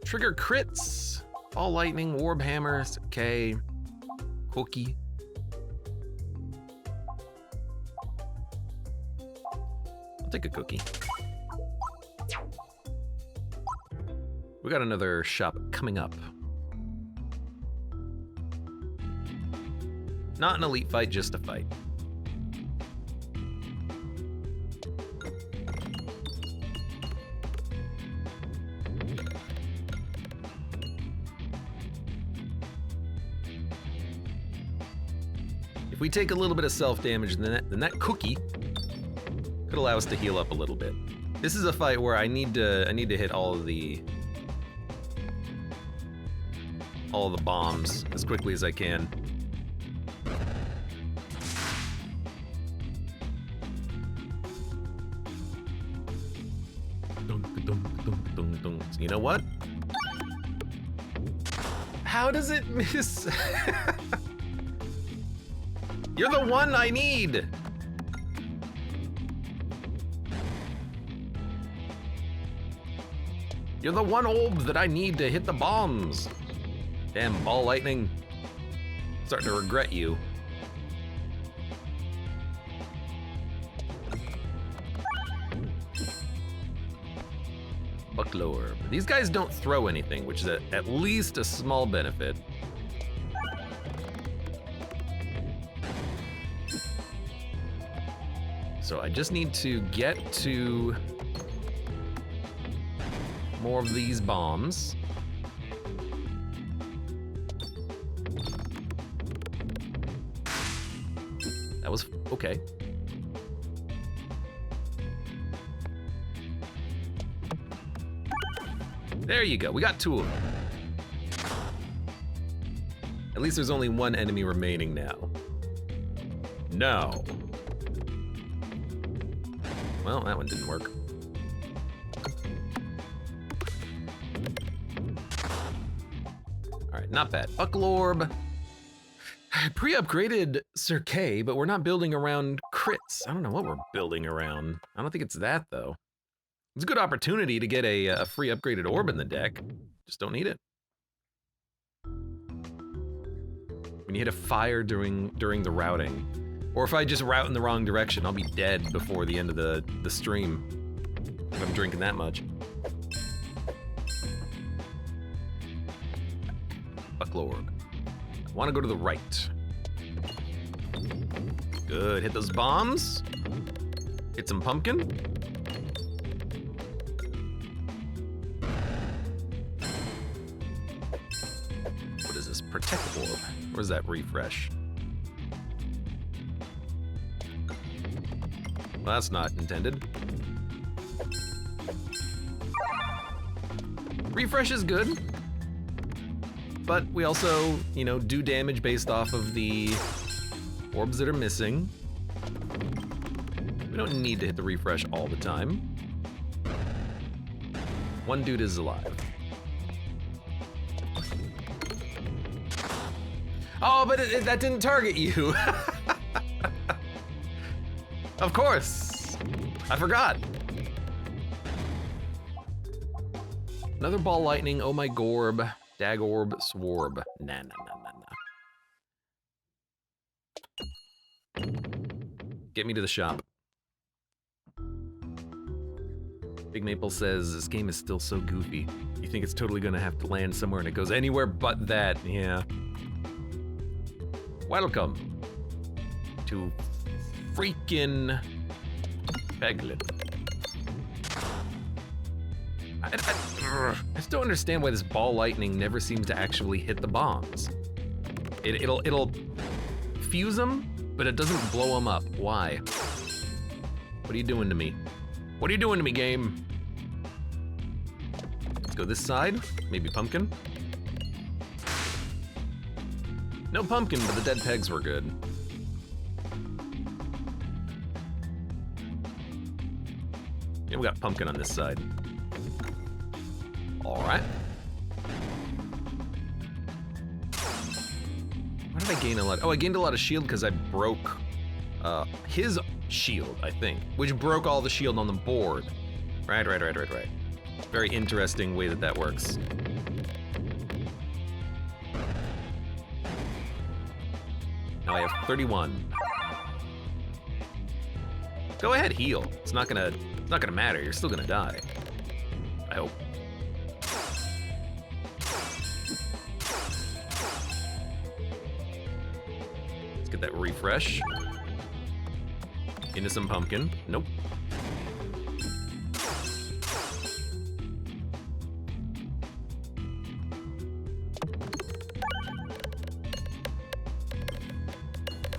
S1: Trigger crits. All lightning, orb hammers, okay. Cookie. I'll take a cookie. We got another shop coming up. Not an elite fight, just a fight. If we take a little bit of self-damage, then that cookie could allow us to heal up a little bit. This is a fight where I need to hit all of the bombs as quickly as I can. You know what? How does it miss? You're the one I need! You're the one orb that I need to hit the bombs. Damn ball lightning. Starting to regret you. MacLeod. These guys don't throw anything, which is at least a small benefit. So I just need to get to more of these bombs. That was okay. There you go, we got 2 of them. At least there's only 1 enemy remaining now. No. Well, that one didn't work. All right, not bad. Buckle orb. Pre-upgraded Sir K, but we're not building around crits. I don't know what we're building around. I don't think it's that, though. It's a good opportunity to get a free upgraded orb in the deck. Just don't need it. When you hit a fire during the routing. Or if I just route in the wrong direction, I'll be dead before the end of the stream. If I'm drinking that much. MacLeod. I want to go to the right. Good, hit those bombs. Hit some pumpkin. What is this? Protect orb. Where's that refresh? Well, that's not intended. Refresh is good, but we also, you know, do damage based off of the orbs that are missing. We don't need to hit the refresh all the time. One dude is alive. Oh, but that didn't target you. Of course! I forgot. Another ball lightning, oh my gorb. Dag orb, swarb. Nah. Get me to the shop. Big Maple says, this game is still so goofy. You think it's totally gonna have to land somewhere and it goes anywhere but that, yeah. Welcome to freaking Peglin. I just don't understand why this ball lightning never seems to actually hit the bombs. It'll fuse them, but it doesn't blow them up. Why? What are you doing to me? What are you doing to me, game? Let's go this side. Maybe pumpkin. No pumpkin, but the dead pegs were good. Yeah, we got pumpkin on this side. All right. Why did I gain a lot? Oh, I gained a lot of shield because I broke his shield, I think, which broke all the shield on the board. Right. Very interesting way that works. Now I have 31. Go ahead, heal. It's not gonna matter. You're still gonna die. I hope. Let's get that refresh. Into some pumpkin. Nope.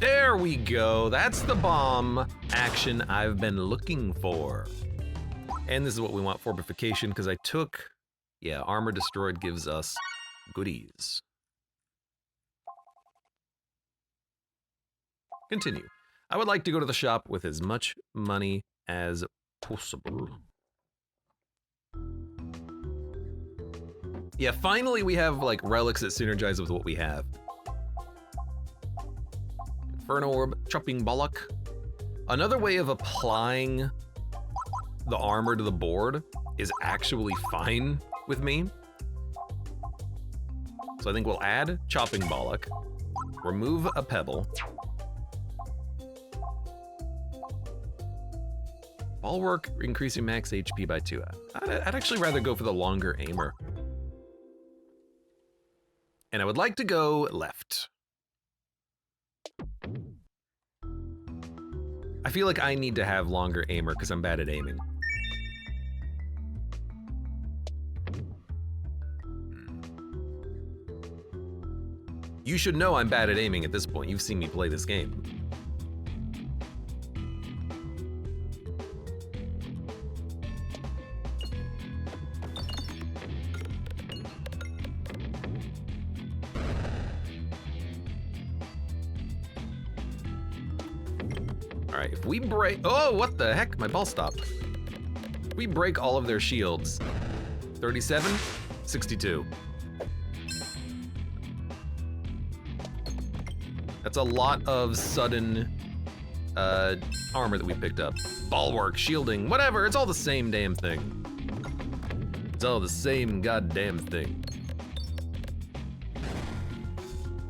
S1: There we go. That's the bomb action I've been looking for. And this is what we want, fortification, because I took, yeah, armor destroyed gives us goodies. Continue. I would like to go to the shop with as much money as possible. Yeah, finally we have like relics that synergize with what we have. Inferno Orb, Chopping Bollock. Another way of applying the armor to the board is actually fine with me. So I think we'll add Chopping Bollock, remove a pebble. Bulwark, increasing max HP by 2. I'd actually rather go for the longer aimer. And I would like to go left. I feel like I need to have longer aimer because I'm bad at aiming. You should know I'm bad at aiming at this point. You've seen me play this game. Alright, if we break... Oh, what the heck? My ball stopped. If we break all of their shields. 37, 62. That's a lot of sudden armor that we picked up. Bulwark, shielding, whatever. It's all the same damn thing. It's all the same goddamn thing.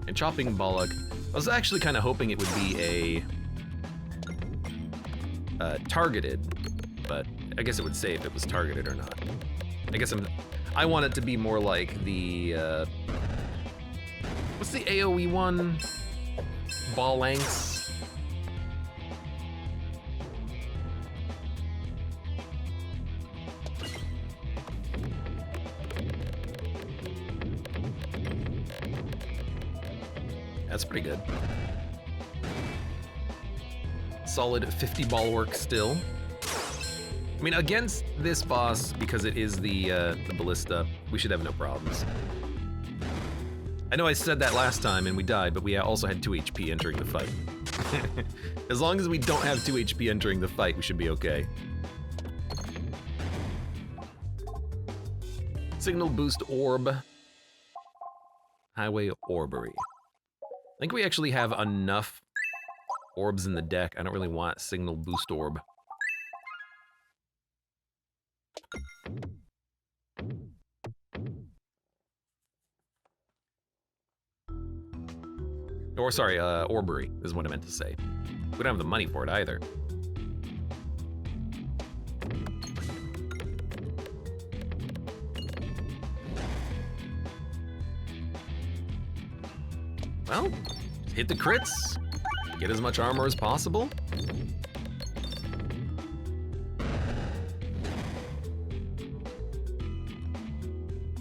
S1: And Chopping Bollock, I was actually kind of hoping it would be a targeted, but I guess it would say if it was targeted or not. I guess I want it to be more like the, what's the AoE one? Ball lengths. That's pretty good. Solid 50 bulwark still. I mean, against this boss, because it is the ballista, we should have no problems. I know I said that last time and we died, but we also had 2 HP entering the fight. As long as we don't have 2 HP entering the fight, we should be okay. Signal boost orb. Highway orbery. I think we actually have enough orbs in the deck. I don't really want signal boost orb. Or sorry, orbery is what I meant to say. We don't have the money for it either. Well, hit the crits, get as much armor as possible.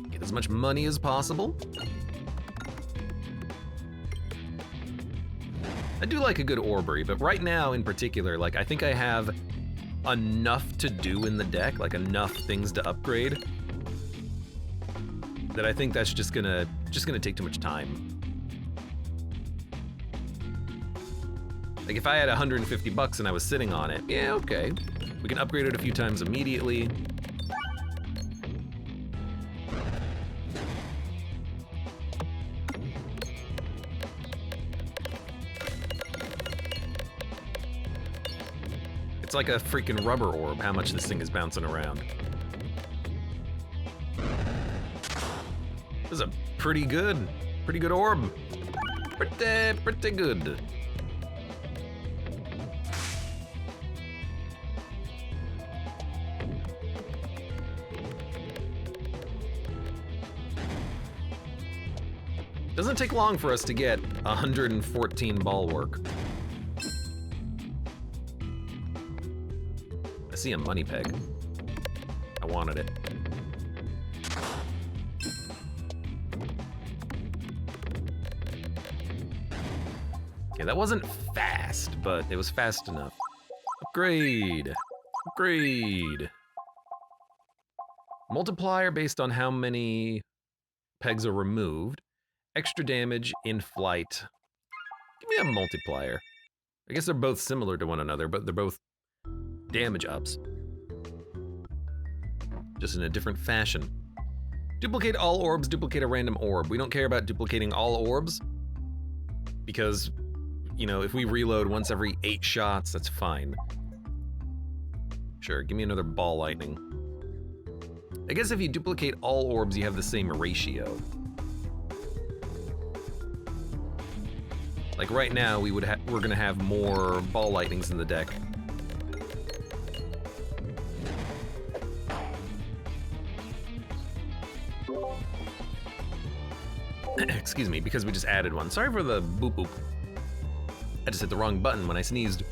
S1: Get as much money as possible. I do like a good orbery, but right now in particular, like I think I have enough to do in the deck, like enough things to upgrade, that I think that's just gonna take too much time. Like if I had 150 bucks and I was sitting on it, yeah, okay. We can upgrade it a few times immediately. It's like a freaking rubber orb, how much this thing is bouncing around. This is a pretty good orb. Pretty good. Doesn't take long for us to get 114 ball work. I see a money peg. I wanted it. Okay, that wasn't fast, but it was fast enough. Upgrade. Upgrade. Multiplier based on how many pegs are removed. Extra damage in flight. Give me a multiplier. I guess they're both similar to one another, but they're both damage ups. Just in a different fashion. Duplicate all orbs, duplicate a random orb. We don't care about duplicating all orbs because, you know, if we reload once every 8 shots, that's fine. Sure, give me another ball lightning. I guess if you duplicate all orbs, you have the same ratio. Like right now, we're gonna have more ball lightnings in the deck. Excuse me, because we just added one. Sorry for the boop boop. I just hit the wrong button when I sneezed.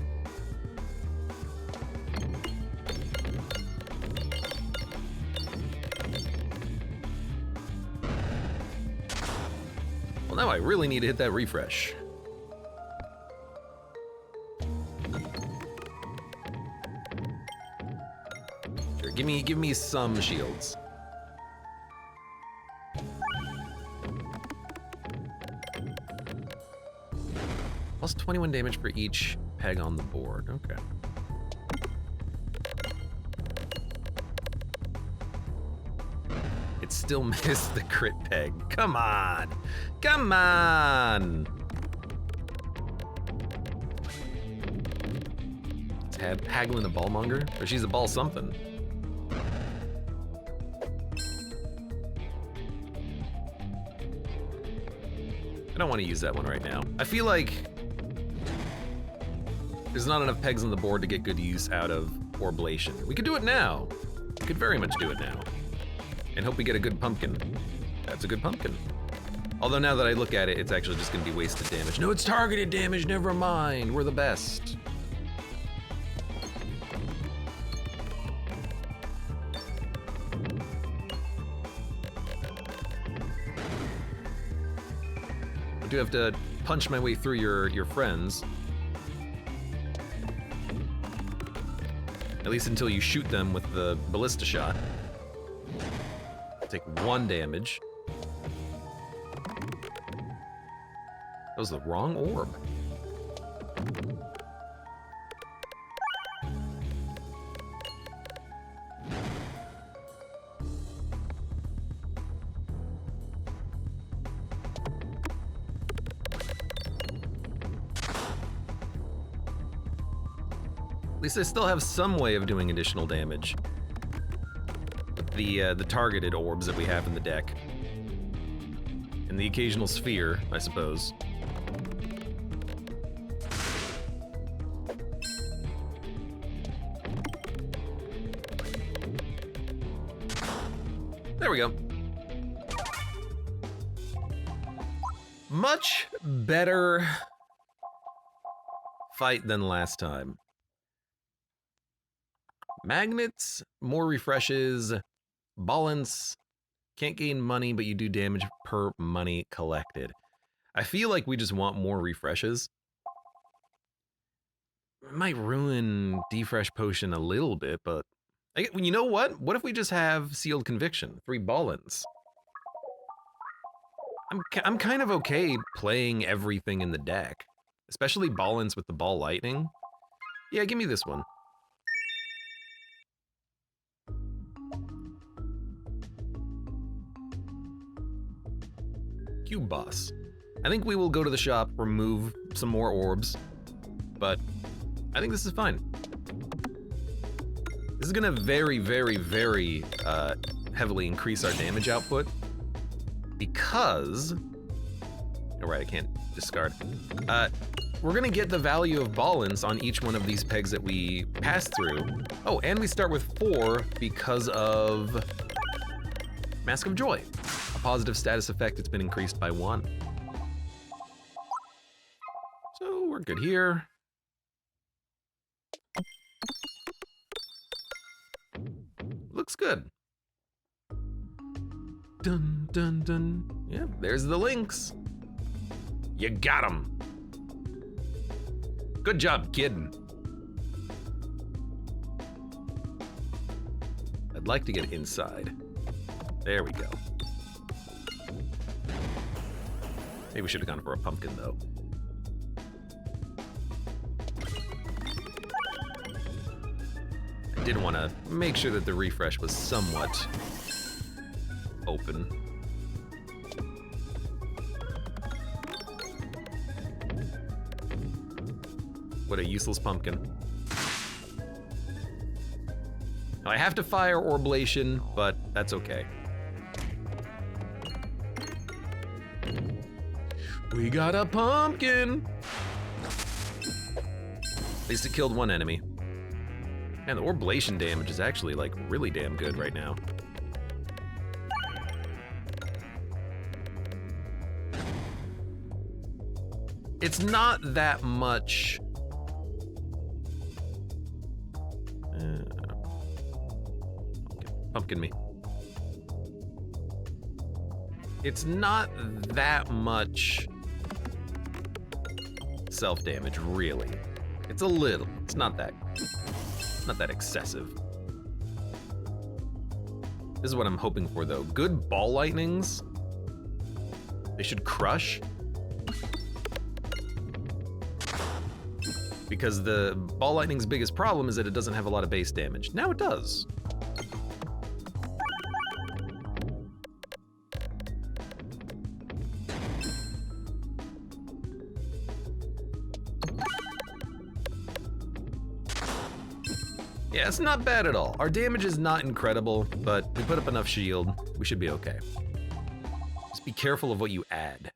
S1: Well, now I really need to hit that refresh. Sure, give me some shields. Plus 21 damage for each peg on the board. Okay. It still missed the crit peg. Come on! Come on! Let's have Peglin a ballmonger? Or she's a ball something. I don't want to use that one right now. I feel like there's not enough pegs on the board to get good use out of Orblation. We could do it now. We could very much do it now. And hope we get a good pumpkin. That's a good pumpkin. Although now that I look at it, it's actually just gonna be wasted damage. No, it's targeted damage, never mind. We're the best. I do have to punch my way through your friends. At least until you shoot them with the ballista shot. Take 1 damage. That was the wrong orb. At least I still have some way of doing additional damage. With the targeted orbs that we have in the deck. And the occasional sphere, I suppose. There we go. Much better fight than last time. Magnets, more refreshes, balance, can't gain money, but you do damage per money collected. I feel like we just want more refreshes. It might ruin Defresh Potion a little bit, but you know what? What if we just have Sealed Conviction, 3 ballins? I'm kind of okay playing everything in the deck, especially ballins with the ball lightning. Yeah, give me this one. Cube Boss. I think we will go to the shop, remove some more orbs, but I think this is fine. This is gonna very, very, very heavily increase our damage output because, all right, I can't discard. We're gonna get the value of ballins on each one of these pegs that we pass through. Oh, and we start with 4 because of Mask of Joy. A positive status effect, it's been increased by 1. So we're good here. Looks good. Dun, dun, dun. Yeah, there's the links. You got 'em. Good job, kid. I'd like to get inside. There we go. Maybe we should have gone for a pumpkin, though. I did want to make sure that the refresh was somewhat open. What a useless pumpkin. Now I have to fire Orblation, but that's okay. We got a pumpkin! At least it killed one enemy. Man, the Orblation damage is actually like really damn good right now. It's not that much. Pumpkin me. It's not that much self-damage, really. It's a little. It's not that excessive. This is what I'm hoping for, though. Good ball lightnings. They should crush. Because the ball lightning's biggest problem is that it doesn't have a lot of base damage. Now it does. Yeah, it's not bad at all. Our damage is not incredible, but we put up enough shield, we should be okay. Just be careful of what you add.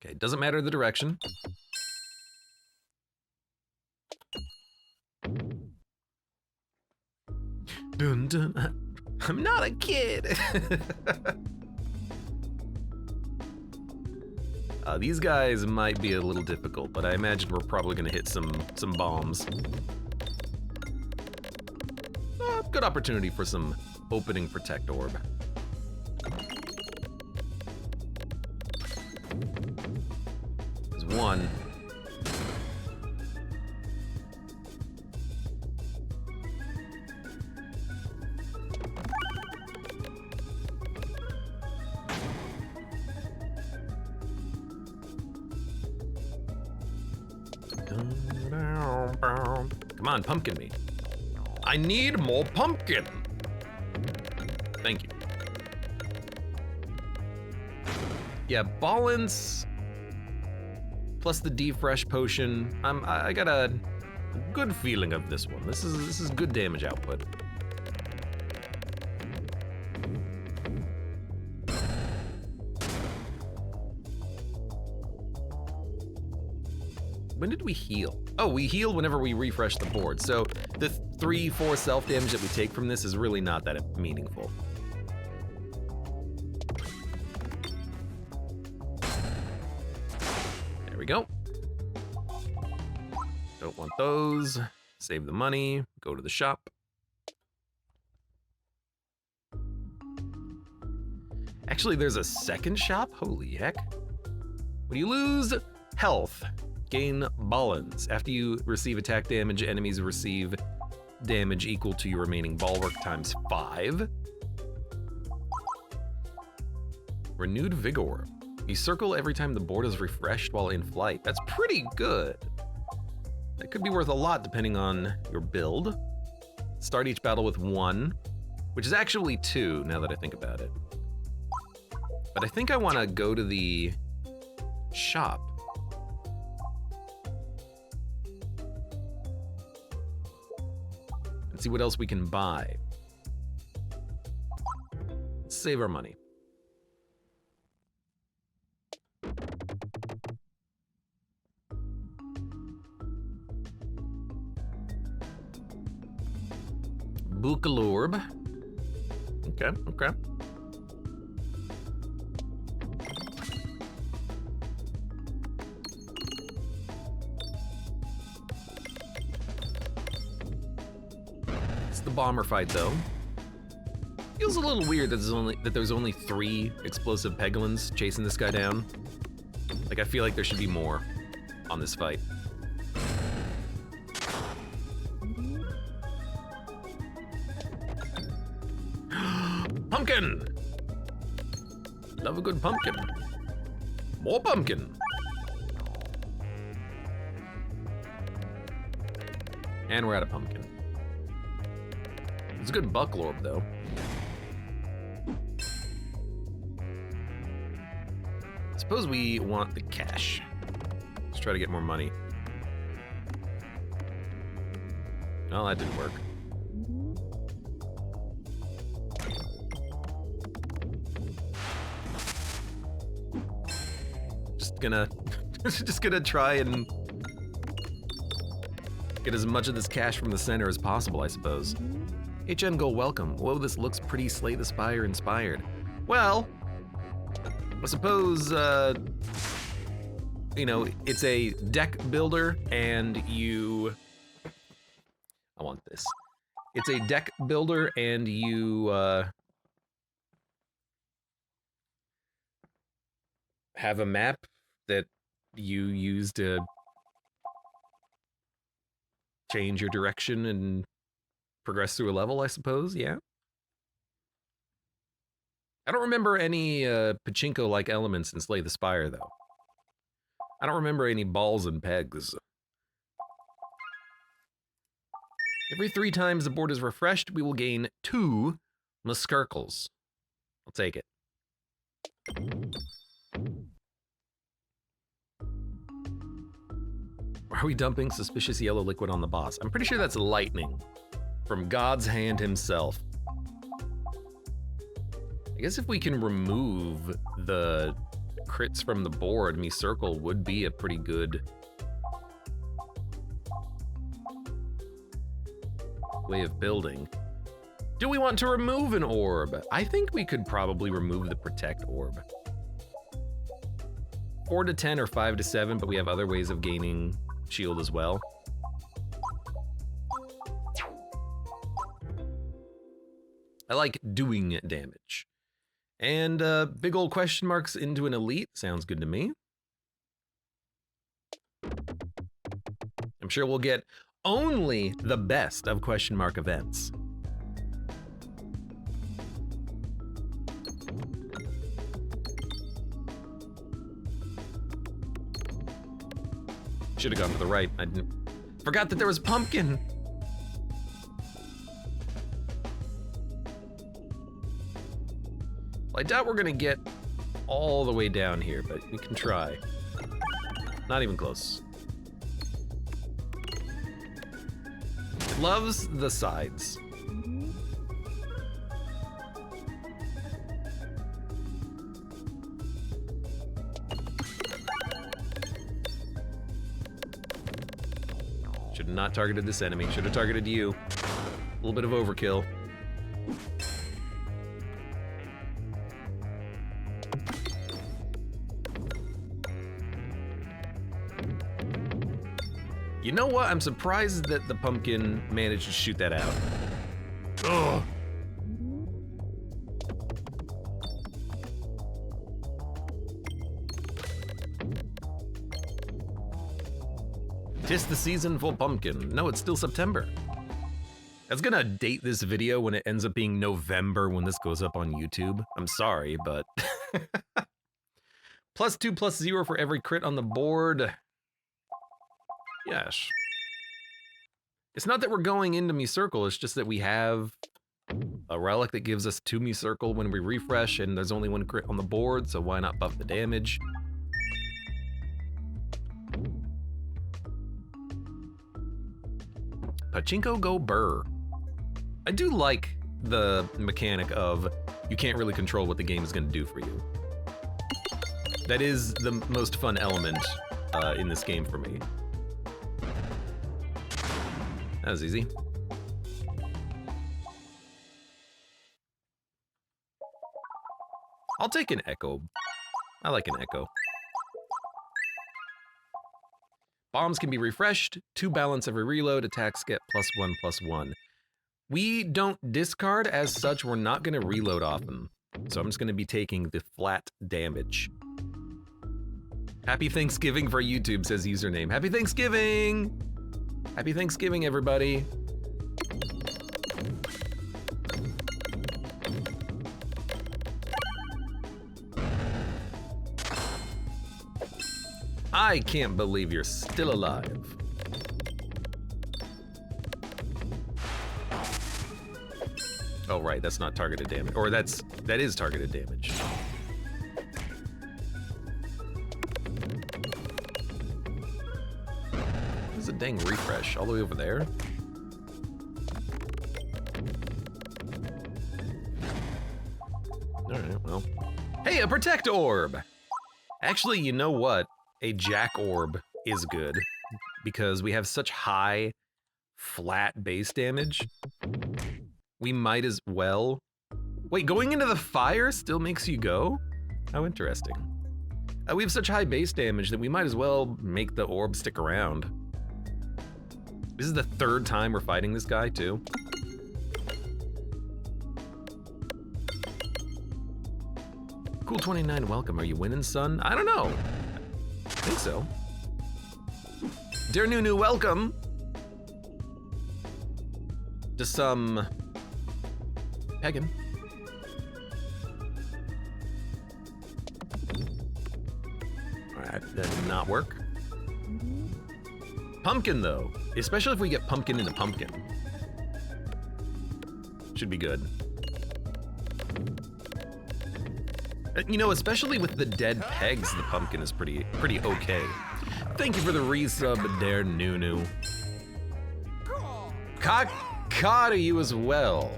S1: Okay, doesn't matter the direction. Dun, dun. I'm not a kid. These guys might be a little difficult, but I imagine we're probably gonna hit some bombs. Good opportunity for some opening protect orb. There's one. Come on, pumpkin me. I need more pumpkin. Thank you. Yeah, ballins plus the D-Fresh potion. I got a good feeling of this one. This is good damage output. When did we heal? Oh, we heal whenever we refresh the board. So the 3-4 self-damage that we take from this is really not that meaningful. There we go. Don't want those. Save the money, go to the shop. Actually, there's a second shop? Holy heck. When you lose health, gain ballins. After you receive attack damage, enemies receive damage equal to your remaining bulwark times 5. Renewed Vigor. You circle every time the board is refreshed while in flight. That's pretty good. That could be worth a lot depending on your build. Start each battle with 1, which is actually 2 now that I think about it. But I think I want to go to the shop. Let's see what else we can buy. Let's save our money. Orb. Okay, okay. It's the bomber fight, though. Feels a little weird that there's only 3 explosive Peglins chasing this guy down. Like, I feel like there should be more on this fight. Pumpkin! Love a good pumpkin. More pumpkin. And we're out of pumpkin. It's a good buckle orb, though. Suppose we want the cash. Let's try to get more money. Well, that didn't work. Just gonna try and get as much of this cash from the center as possible, I suppose. HN Go, welcome. Whoa, this looks pretty Slay the Spire inspired. Well, I suppose, you know, it's a deck builder and you... I want this. It's a deck builder and you, have a map that you use to change your direction and progress through a level, I suppose, yeah? I don't remember any Pachinko-like elements in Slay the Spire, though. I don't remember any balls and pegs. Every 3 times the board is refreshed, we will gain 2 Muskarkles. I'll take it. Are we dumping suspicious yellow liquid on the boss? I'm pretty sure that's lightning from God's hand himself. I guess if we can remove the crits from the board, me circle would be a pretty good way of building. Do we want to remove an orb? I think we could probably remove the protect orb. 4 to 10 or 5 to 7, but we have other ways of gaining shield as well. I like doing damage. And big old question marks into an elite sounds good to me. I'm sure we'll get only the best of question mark events. Should have gone to the right. I forgot that there was pumpkin. Well, I doubt we're gonna get all the way down here, but we can try. Not even close. It loves the sides. Should have not targeted this enemy. Should have targeted you. A little bit of overkill. You know what? I'm surprised that the pumpkin managed to shoot that out. Ugh. Tis the season for pumpkin. No, it's still September. That's gonna date this video when it ends up being November when this goes up on YouTube. I'm sorry, but... +2, +0 for every crit on the board. Yes. It's not that we're going into me circle, it's just that we have a relic that gives us 2 me circle when we refresh, and there's only 1 crit on the board, so why not buff the damage? Pachinko Go Burr. I do like the mechanic of you can't really control what the game is going to do for you. That is the most fun element in this game for me. That was easy. I'll take an echo. I like an echo. Bombs can be refreshed. 2 balance every reload. Attacks get +1/+1. We don't discard as such. We're not going to reload often. So I'm just going to be taking the flat damage. Happy Thanksgiving for YouTube, says username. Happy Thanksgiving! Happy Thanksgiving, everybody. I can't believe you're still alive. Oh, right, that's not targeted damage. Or that is targeted damage. There's a dang refresh all the way over there. Alright, well. Hey, a protect orb! Actually, you know what? A jack orb is good because we have such high flat base damage. We might as well. Wait, going into the fire still makes you go? How interesting. We have such high base damage that we might as well make the orb stick around. This is the 3rd time we're fighting this guy too. Cool 29, welcome. Are you winning, son? I don't know. I think so. Dear Nunu, welcome to some Peggin. Alright, that did not work. Pumpkin, though. Especially if we get pumpkin into pumpkin. Should be good. You know, especially with the dead pegs, the pumpkin is pretty okay. Thank you for the resub, Dare Nunu. Caw to you as well.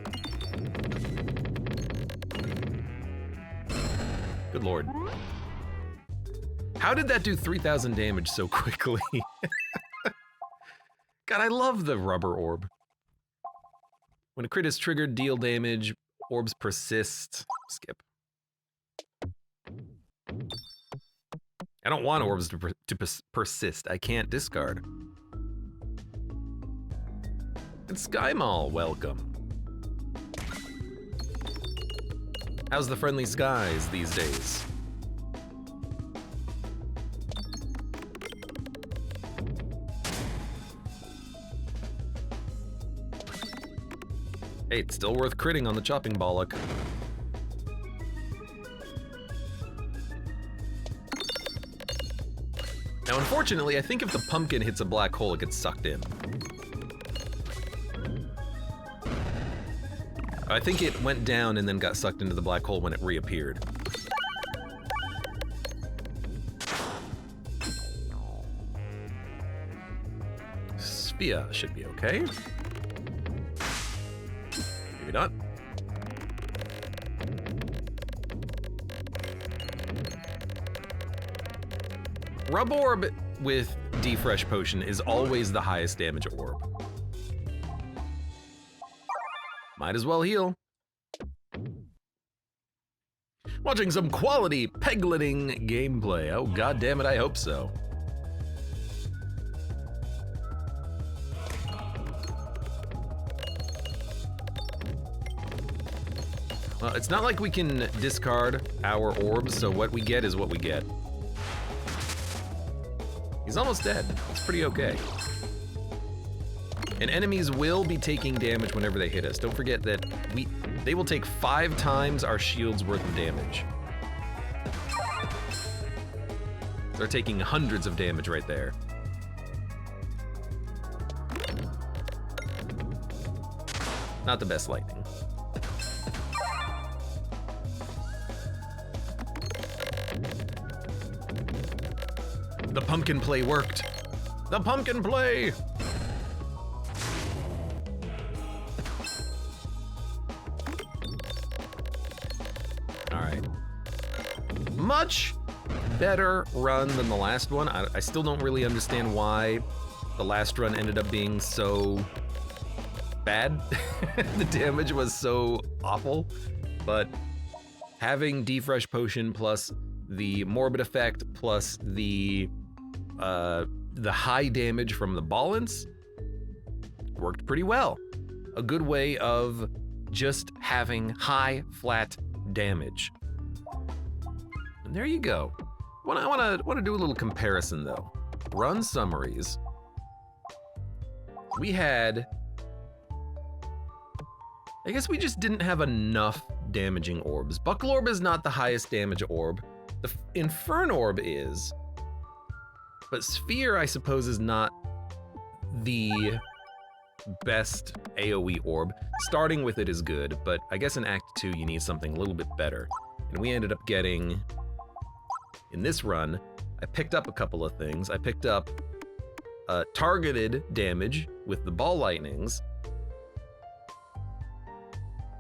S1: Good lord. How did that do 3,000 damage so quickly? God, I love the rubber orb. When a crit is triggered, deal damage. Orbs persist. Skip. I don't want orbs to persist. I can't discard. And Skymall, welcome. How's the friendly skies these days? Hey, it's still worth critting on the chopping bollock. Now, unfortunately, I think if the pumpkin hits a black hole, it gets sucked in. I think it went down and then got sucked into the black hole when it reappeared. Sphere should be okay. Maybe not. Rub Orb with Defresh Potion is always the highest damage orb. Might as well heal. Watching some quality Peglining gameplay. Oh, god damn it, I hope so. Well, it's not like we can discard our orbs, so what we get is what we get. He's almost dead. It's pretty okay. And enemies will be taking damage whenever they hit us. Don't forget that they will take 5 times our shield's worth of damage. They're taking hundreds of damage right there. Not the best lightning. The pumpkin play worked. The pumpkin play! much better run than the last one. I still don't really understand why the last run ended up being so bad. The damage was so awful, but having Defresh Potion plus the Morbid effect plus the high damage from the Ballance worked pretty well. A good way of just having high, flat damage. And there you go. I wanna do a little comparison though. Run summaries. We had, I guess we just didn't have enough damaging orbs. Buckle Orb is not the highest damage orb. The Inferno Orb is, but Sphere, I suppose, is not the best AoE orb. Starting with it is good, but I guess in Act 2 you need something a little bit better. And we ended up getting, in this run, I picked up a couple of things. I picked up targeted damage with the Ball Lightnings.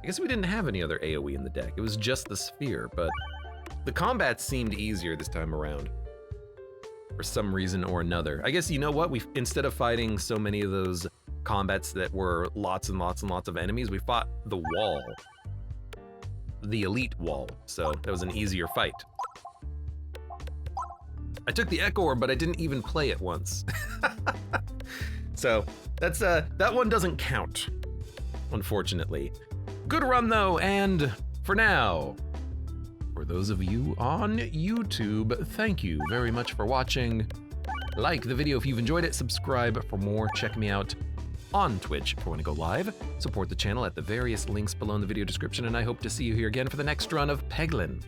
S1: I guess we didn't have any other AoE in the deck. It was just the Sphere, but the combat seemed easier this time around for some reason or another. I guess, you know what? Instead of fighting so many of those combats that were lots and lots and lots of enemies, we fought the wall, the elite wall, so that was an easier fight. I took the Echo Orb, but I didn't even play it once. So that's that one doesn't count, unfortunately. Good run though, and for now, for those of you on YouTube, thank you very much for watching. Like the video if you've enjoyed it, subscribe for more, check me out on Twitch if you want to go live, support the channel at the various links below in the video description, and I hope to see you here again for the next run of Peglin.